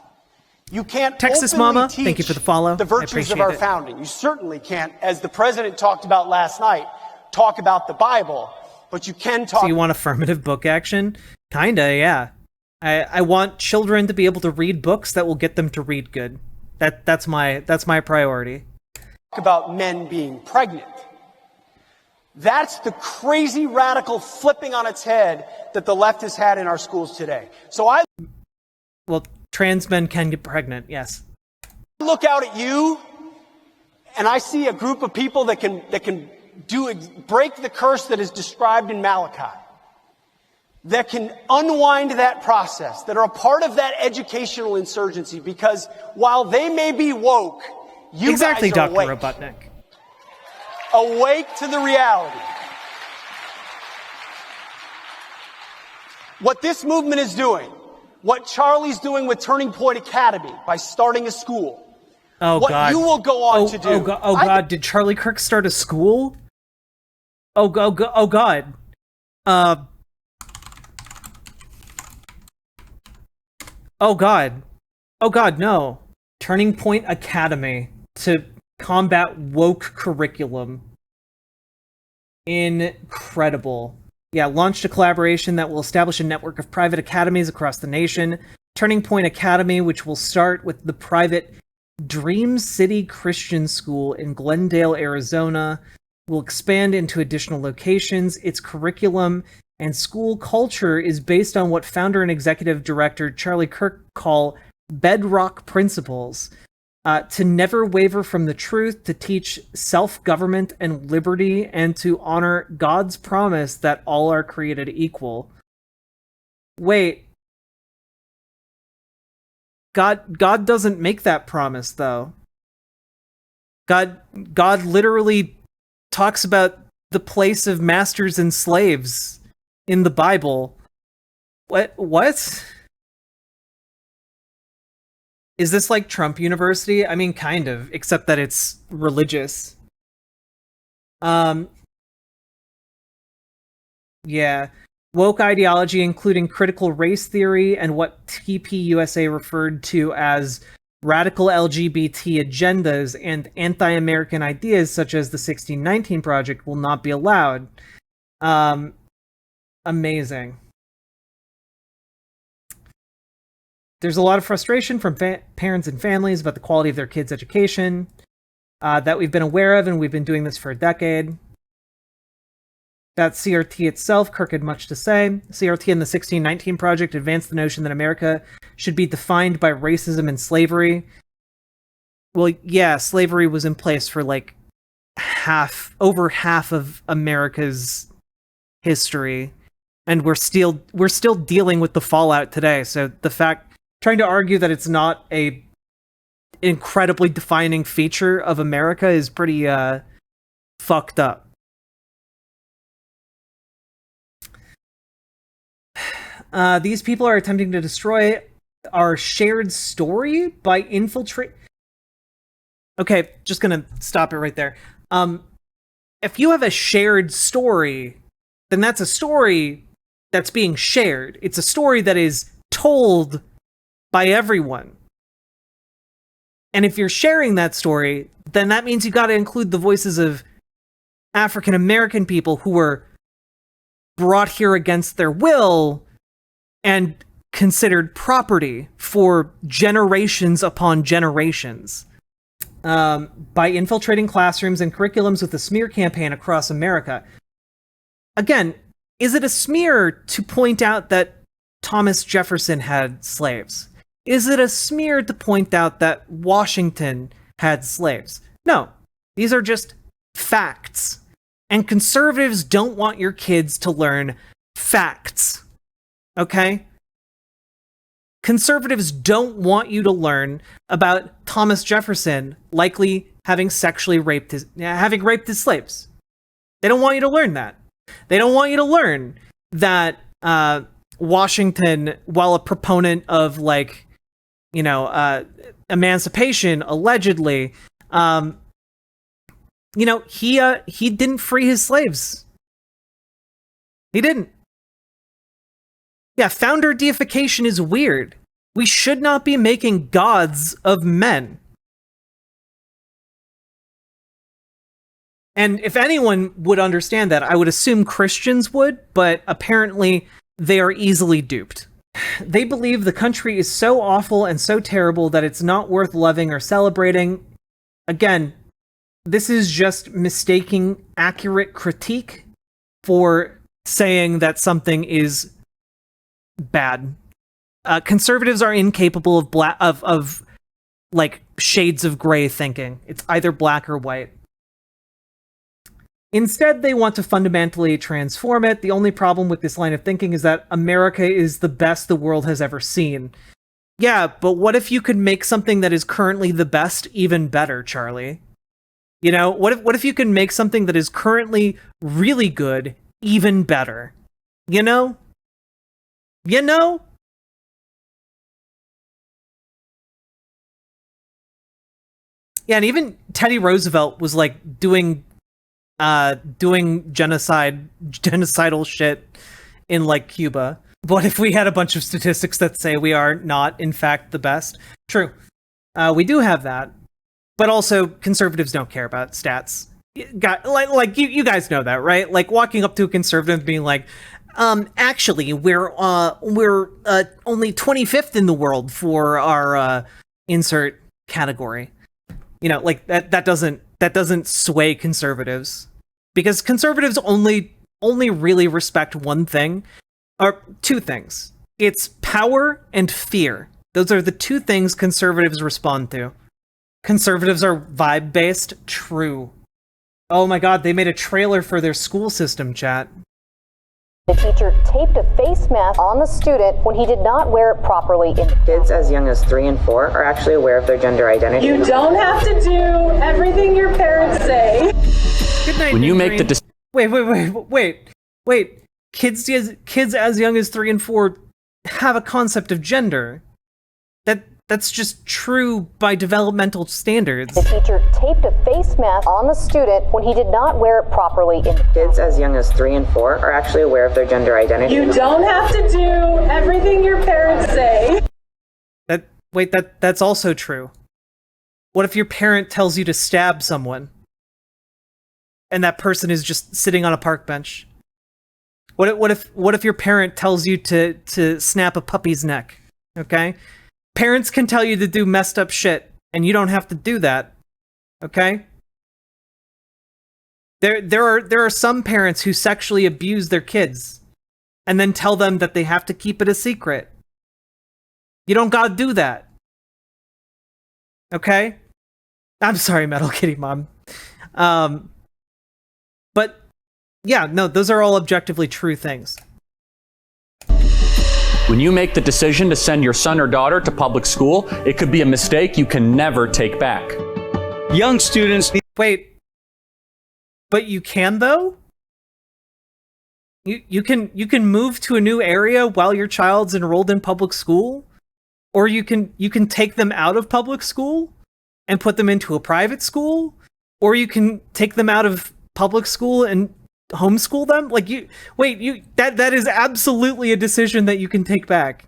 You can't Texas openly Mama, teach thank you for the follow. the virtues of our founding. You certainly can't, as the president talked about last night, talk about the Bible, but you can talk... So you want affirmative book action? Kinda, yeah. I want children to be able to read books that will get them to read good. That's my priority. About men being pregnant. That's the crazy radical flipping on its head that the left has had in our schools today. Well, trans men can get pregnant, yes. look out at you and I see a group of people that can break the curse that is described in Malachi, that can unwind that process, that are a part of that educational insurgency, because while they may be woke, you exactly, guys are Dr. awake. Robotnik. Awake to the reality. What this movement is doing, what Charlie's doing with Turning Point Academy by starting a school, what God. you will go on to do. God, did Charlie Kirk start a school? Oh God. Oh God, no. Turning Point Academy to combat woke curriculum. Incredible. Yeah, launched a collaboration that will establish a network of private academies across the nation. Turning Point Academy, which will start with the private Dream City Christian School in Glendale, Arizona, will expand into additional locations. Its curriculum and school culture is based on what founder and executive director Charlie Kirk call bedrock principles. To never waver from the truth, to teach self-government and liberty, and to honor God's promise that all are created equal. Wait. God doesn't make that promise, though. God literally talks about the place of masters and slaves in the Bible. What? Is this like Trump University? I mean, kind of, except that it's religious. Yeah. Woke ideology, including critical race theory and what TPUSA referred to as radical LGBT agendas and anti-American ideas such as the 1619 Project, will not be allowed. Amazing. There's a lot of frustration from parents and families about the quality of their kids' education that we've been aware of, and we've been doing this for a decade. That CRT itself, Kirk had much to say. CRT and the 1619 Project advanced the notion that America should be defined by racism and slavery. Well, yeah, slavery was in place for like over half of America's history, and we're still dealing with the fallout today. So the fact, trying to argue that it's not a incredibly defining feature of America is pretty fucked up. These people are attempting to destroy our shared story by infiltrate. Okay, just gonna stop it right there. If you have a shared story, then that's a story that's being shared. It's a story that is told by everyone. And if you're sharing that story, then that means you got to include the voices of African American people who were brought here against their will and considered property for generations upon generations. By infiltrating classrooms and curriculums with a smear campaign across America. Again, is it a smear to point out that Thomas Jefferson had slaves? Is it a smear to point out that Washington had slaves? No, these are just facts. And conservatives don't want your kids to learn facts. Okay? Conservatives don't want you to learn about Thomas Jefferson likely having raped his slaves. They don't want you to learn that. They don't want you to learn that Washington, while a proponent of emancipation, allegedly, he didn't free his slaves. He didn't. Yeah, founder deification is weird. We should not be making gods of men. And if anyone would understand that, I would assume Christians would, but apparently they are easily duped. They believe the country is so awful and so terrible that it's not worth loving or celebrating. Again, this is just mistaking accurate critique for saying that something is bad. Conservatives are incapable of like shades of gray thinking. It's either black or white. Instead, they want to fundamentally transform it. The only problem with this line of thinking is that America is the best the world has ever seen. Yeah, but what if you could make something that is currently the best even better, Charlie? You know, what if you can make something that is currently really good even better? You know? You know? Yeah, and even Teddy Roosevelt was like doing genocidal shit in like Cuba. What if we had a bunch of statistics that say we are not, in fact, the best? True. We do have that. But also, conservatives don't care about stats. You guys know that, right? Like, walking up to a conservative and being like, actually, we're only 25th in the world for our insert category. You know, like, that doesn't sway conservatives. Because conservatives only really respect one thing, or two things. It's power and fear. Those are the two things conservatives respond to. Conservatives are vibe-based? True. Oh my god, they made a trailer for their school system, chat. The teacher taped a face mask on the student when he did not wear it properly. Kids as young as 3 and 4 are actually aware of their gender identity. You don't have to do everything your parents say. Good night, when you make the Wait. Kids as young as 3 and 4 have a concept of gender. That's just true by developmental standards. The teacher taped a face mask on the student when he did not wear it properly. Kids as young as 3 and 4 are actually aware of their gender identity. You don't have to do everything your parents say. That's also true. What if your parent tells you to stab someone? And that person is just sitting on a park bench? What if your parent tells you to snap a puppy's neck? Okay? Parents can tell you to do messed up shit, and you don't have to do that. Okay? There are some parents who sexually abuse their kids and then tell them that they have to keep it a secret. You don't gotta do that. Okay? I'm sorry, Metal Kitty Mom. But yeah, no, those are all objectively true things. When you make the decision to send your son or daughter to public school, it could be a mistake you can never take back. Young students need... Wait. But you can, though? You can move to a new area while your child's enrolled in public school? Or you can take them out of public school and put them into a private school? Or you can take them out of public school and homeschool them? Like, that is absolutely a decision that you can take back.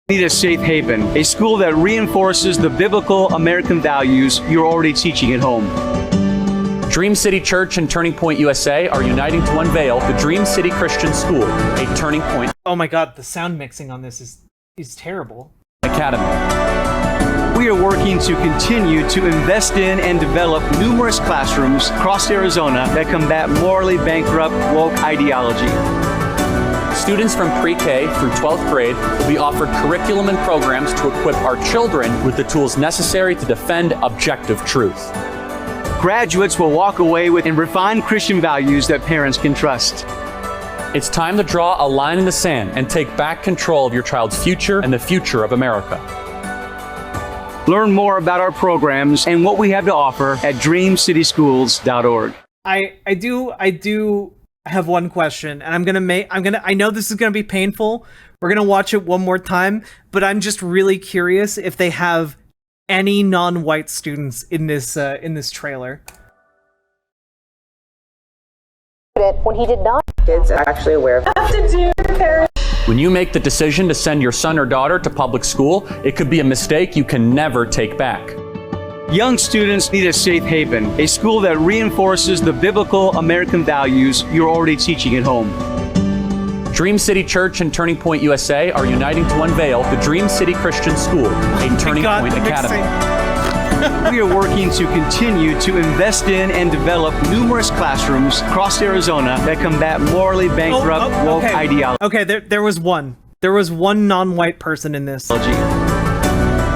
Need a safe haven, a school that reinforces the biblical American values you're already teaching at home. Dream City Church and Turning Point USA are uniting to unveil the Dream City Christian School, a Turning Point. Oh my god, the sound mixing on this is terrible. Academy. We are working to continue to invest in and develop numerous classrooms across Arizona that combat morally bankrupt woke ideology. Students from pre-K through 12th grade will be offered curriculum and programs to equip our children with the tools necessary to defend objective truth. Graduates will walk away with and refined Christian values that parents can trust. It's time to draw a line in the sand and take back control of your child's future and the future of America. Learn more about our programs and what we have to offer at dreamcityschools.org. I do have one question, and I know this is gonna be painful. We're gonna watch it one more time, but I'm just really curious if they have any non-white students in this trailer. When he did not. Kids are actually aware of Have to do your parents. When you make the decision to send your son or daughter to public school, it could be a mistake you can never take back. Young students need a safe haven, a school that reinforces the biblical American values you're already teaching at home. Dream City Church and Turning Point USA are uniting to unveil the Dream City Christian School, a Turning Point Academy. We are working to continue to invest in and develop numerous classrooms across Arizona that combat morally bankrupt woke ideology. Okay, there was one. There was one non-white person in this.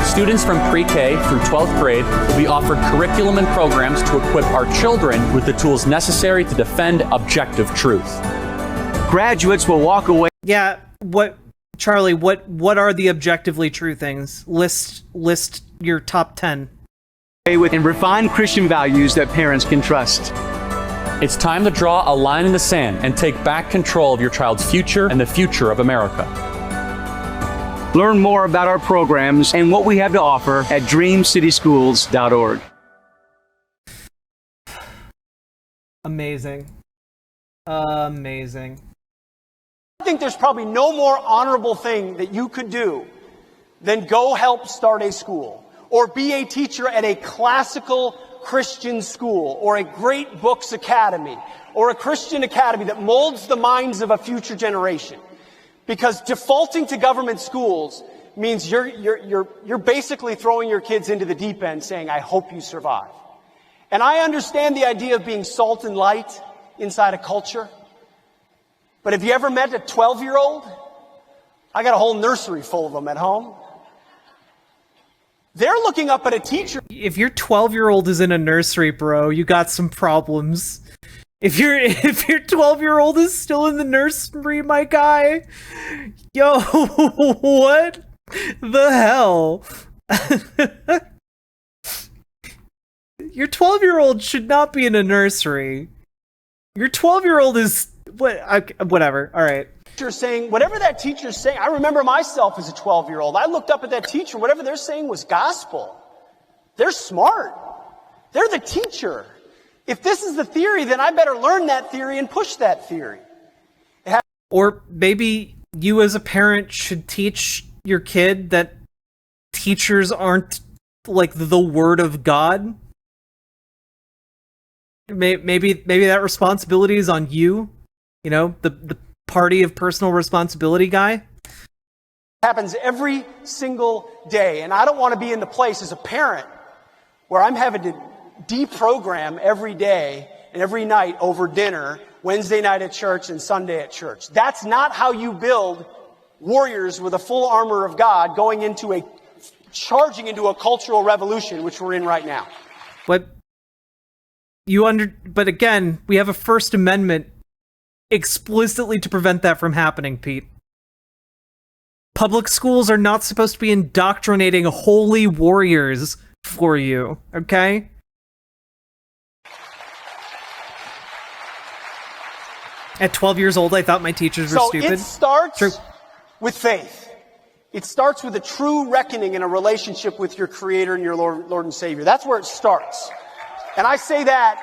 Students from pre-K through 12th grade will be offered curriculum and programs to equip our children with the tools necessary to defend objective truth. Graduates will walk away. Yeah, Charlie, what are the objectively true things? List your top 10. With and refined Christian values that parents can trust. It's time to draw a line in the sand and take back control of your child's future and the future of America. Learn more about our programs and what we have to offer at dreamcityschools.org. Amazing. Amazing. I think there's probably no more honorable thing that you could do than go help start a school or be a teacher at a classical Christian school or a great books academy or a Christian academy that molds the minds of a future generation. Because defaulting to government schools means you're basically throwing your kids into the deep end saying, I hope you survive. And I understand the idea of being salt and light inside a culture. But have you ever met a 12-year-old? I got a whole nursery full of them at home. They're looking up at a teacher. If your 12-year-old is in a nursery, bro, you got some problems. If your 12-year-old is still in the nursery, my guy, yo, what the hell? Your 12-year-old should not be in a nursery. Your 12-year-old is whatever. All right. Saying whatever that teacher's saying. I remember myself as a 12-year-old. I looked up at that teacher. Whatever they're saying was gospel. They're smart. They're the teacher. If this is the theory, then I better learn that theory and push that theory. Or maybe you as a parent should teach your kid that teachers aren't like the word of God. Maybe that responsibility is on you. You know, the party of personal responsibility guy. Happens every single day. And I don't want to be in the place as a parent where I'm having to deprogram every day and every night over dinner, Wednesday night at church and Sunday at church. That's not how you build warriors with a full armor of God charging into a cultural revolution, which we're in right now. But again, we have a First Amendment explicitly to prevent that from happening, Pete. Public schools are not supposed to be indoctrinating holy warriors for you, okay? At 12 years old, I thought my teachers were stupid. It starts with faith. It starts with a true reckoning in a relationship with your Creator and your Lord and Savior. That's where it starts. And I say that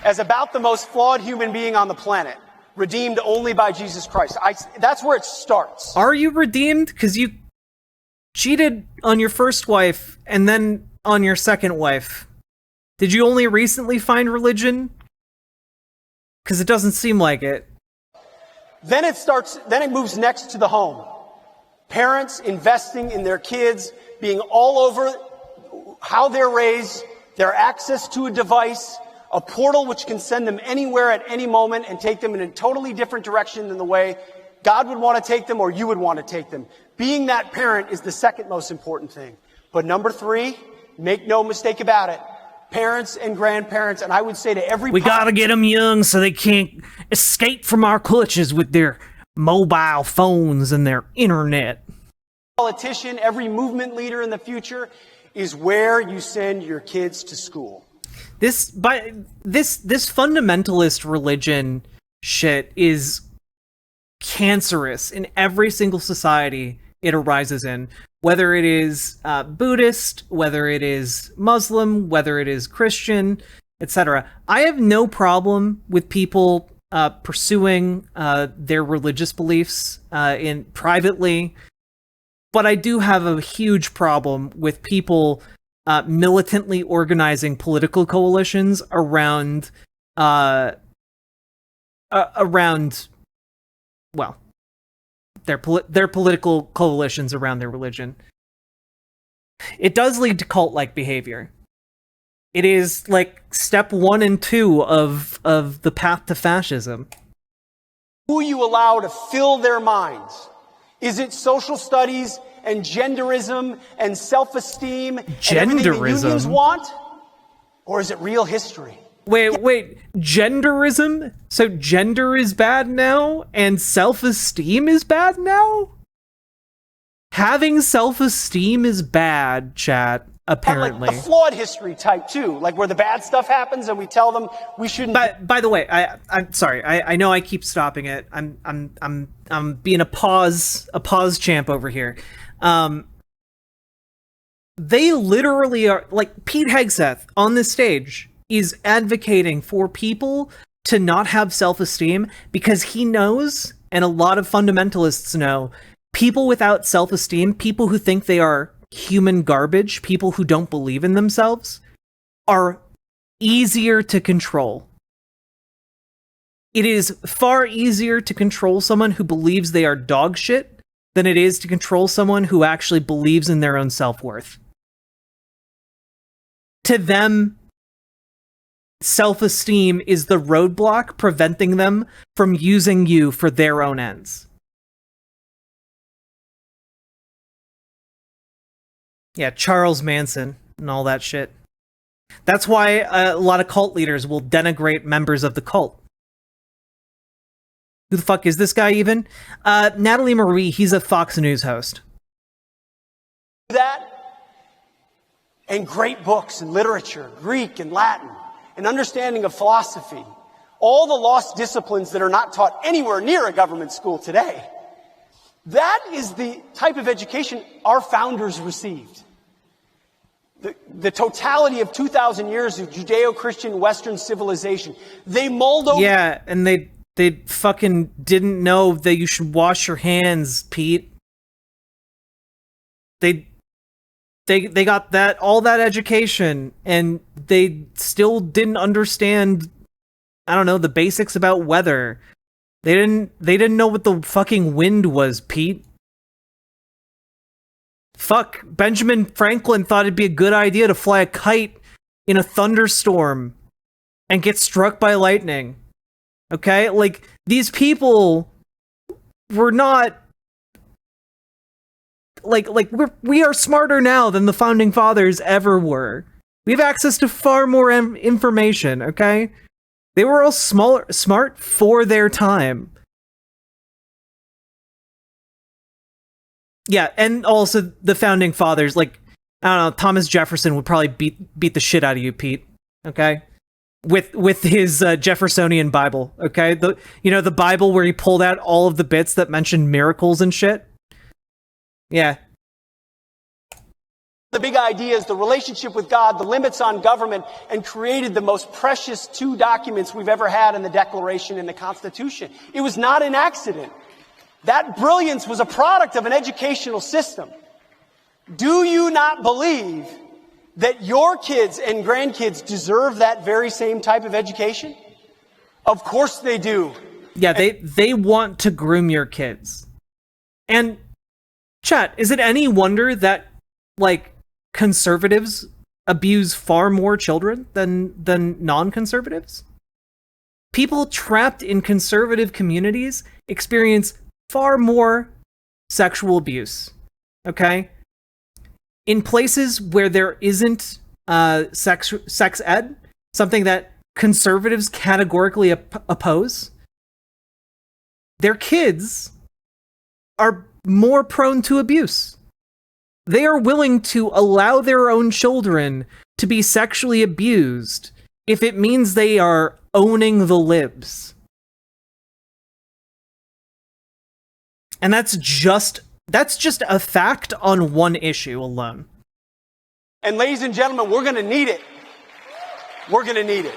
as about the most flawed human being on the planet, redeemed only by Jesus Christ. That's where it starts. Are you redeemed? Because you cheated on your first wife and then on your second wife. Did you only recently find religion? Because it doesn't seem like it. Then it moves next to the home. Parents investing in their kids, being all over how they're raised, their access to a device, a portal which can send them anywhere at any moment and take them in a totally different direction than the way God would want to take them or you would want to take them. Being that parent is the second most important thing. But number 3, make no mistake about it, parents and grandparents, and I would say to every... We gotta get them young so they can't escape from our clutches with their mobile phones and their internet. Politician, every movement leader in the future is where you send your kids to school. This fundamentalist religion shit is cancerous in every single society it arises in. Whether it is Buddhist, whether it is Muslim, whether it is Christian, etc. I have no problem with people pursuing their religious beliefs privately, but I do have a huge problem with people militantly organizing political coalitions around their political coalitions around their religion. It does lead to cult-like behavior. It is like step 1 and 2 of the path to fascism. Who you allow to fill their minds. Is it social studies and genderism and self-esteem and everything the unions want? Or is it real history? Wait, genderism? So gender is bad now and self-esteem is bad now? Having self-esteem is bad, chat, apparently. Like the flawed history type too, like where the bad stuff happens and we tell them we shouldn't. By the way, I'm sorry. I know I keep stopping it. I'm being a pause champ over here. They literally are, like, Pete Hegseth on this stage is advocating for people to not have self-esteem because he knows, and a lot of fundamentalists know, people without self-esteem, people who think they are human garbage, people who don't believe in themselves, are easier to control. It is far easier to control someone who believes they are dog shit than it is to control someone who actually believes in their own self-worth. To them, self-esteem is the roadblock preventing them from using you for their own ends. Yeah, Charles Manson and all that shit. That's why a lot of cult leaders will denigrate members of the cult. Who the fuck is this guy even? Natalie Marie, he's a Fox News host. That and great books and literature, Greek and Latin, an understanding of philosophy, all the lost disciplines that are not taught anywhere near a government school today. That is the type of education our founders received. The totality of 2,000 years of Judeo-Christian Western civilization. They mulled over... Yeah, and they fucking didn't know that you should wash your hands, Pete. They got that, all that education, and they still didn't understand, I don't know, the basics about weather. They didn't know what the fucking wind was, Pete. Fuck, Benjamin Franklin thought it'd be a good idea to fly a kite in a thunderstorm and get struck by lightning. Okay? Like, these people were not... we are smarter now than the founding fathers ever were. We have access to far more information, okay? They were all smart for their time. Yeah, and also the founding fathers, like, I don't know, Thomas Jefferson would probably beat the shit out of you, Pete. Okay? With his Jeffersonian Bible, okay? The Bible where he pulled out all of the bits that mentioned miracles and shit. Yeah. The big idea is the relationship with God, the limits on government, and created the most precious two documents we've ever had in the Declaration and the Constitution. It was not an accident. That brilliance was a product of an educational system. Do you not believe that your kids and grandkids deserve that very same type of education? Of course they do. Yeah, they want to groom your kids. And chat, is it any wonder that, like, conservatives abuse far more children than non-conservatives? People trapped in conservative communities experience far more sexual abuse, okay? In places where there isn't sex ed, something that conservatives categorically oppose, their kids are more prone to abuse. They are willing to allow their own children to be sexually abused if it means they are owning the libs. And that's just a fact on one issue alone. And ladies and gentlemen, we're going to need it. We're going to need it.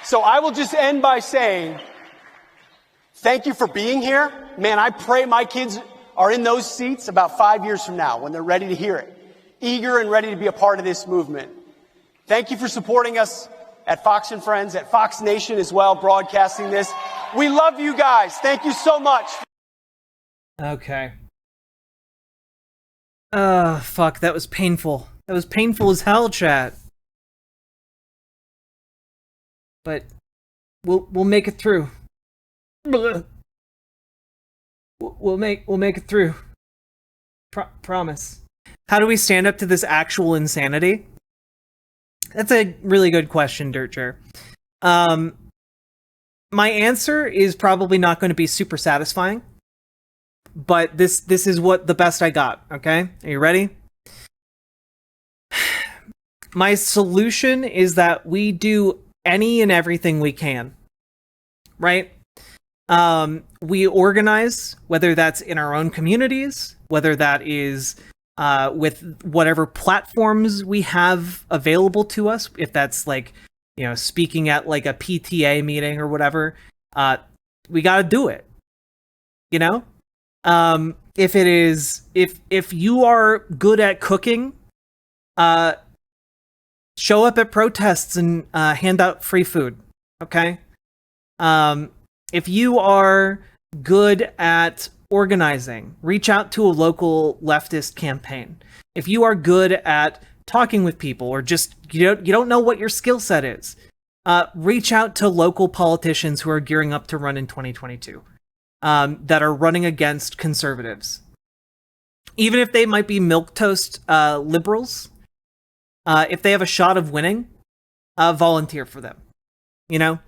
So I will just end by saying, thank you for being here. Man, I pray my kids are in those seats about 5 years from now when they're ready to hear it, eager and ready to be a part of this movement. Thank you for supporting us at Fox and Friends, at Fox Nation as well, broadcasting this. We love you guys. Thank you so much. Okay. Fuck, that was painful. That was painful as hell, chat. But we'll make it through. We'll make it through. Promise. How do we stand up to this actual insanity? That's a really good question, Dirtcher. My answer is probably not going to be super satisfying, but this is what the best I got. Okay, are you ready? My solution is that we do any and everything we can, right? We organize, whether that's in our own communities, whether that is with whatever platforms we have available to us, if that's like, you know, speaking at like a PTA meeting or whatever, we got to do it, you know? If it is, if you are good at cooking, show up at protests and hand out free food, okay? If you are good at organizing, reach out to a local leftist campaign. If you are good at talking with people, or just you don't know what your skill set is, reach out to local politicians who are gearing up to run in 2022, that are running against conservatives. Even if they might be milquetoast liberals, if they have a shot of winning, volunteer for them. You know,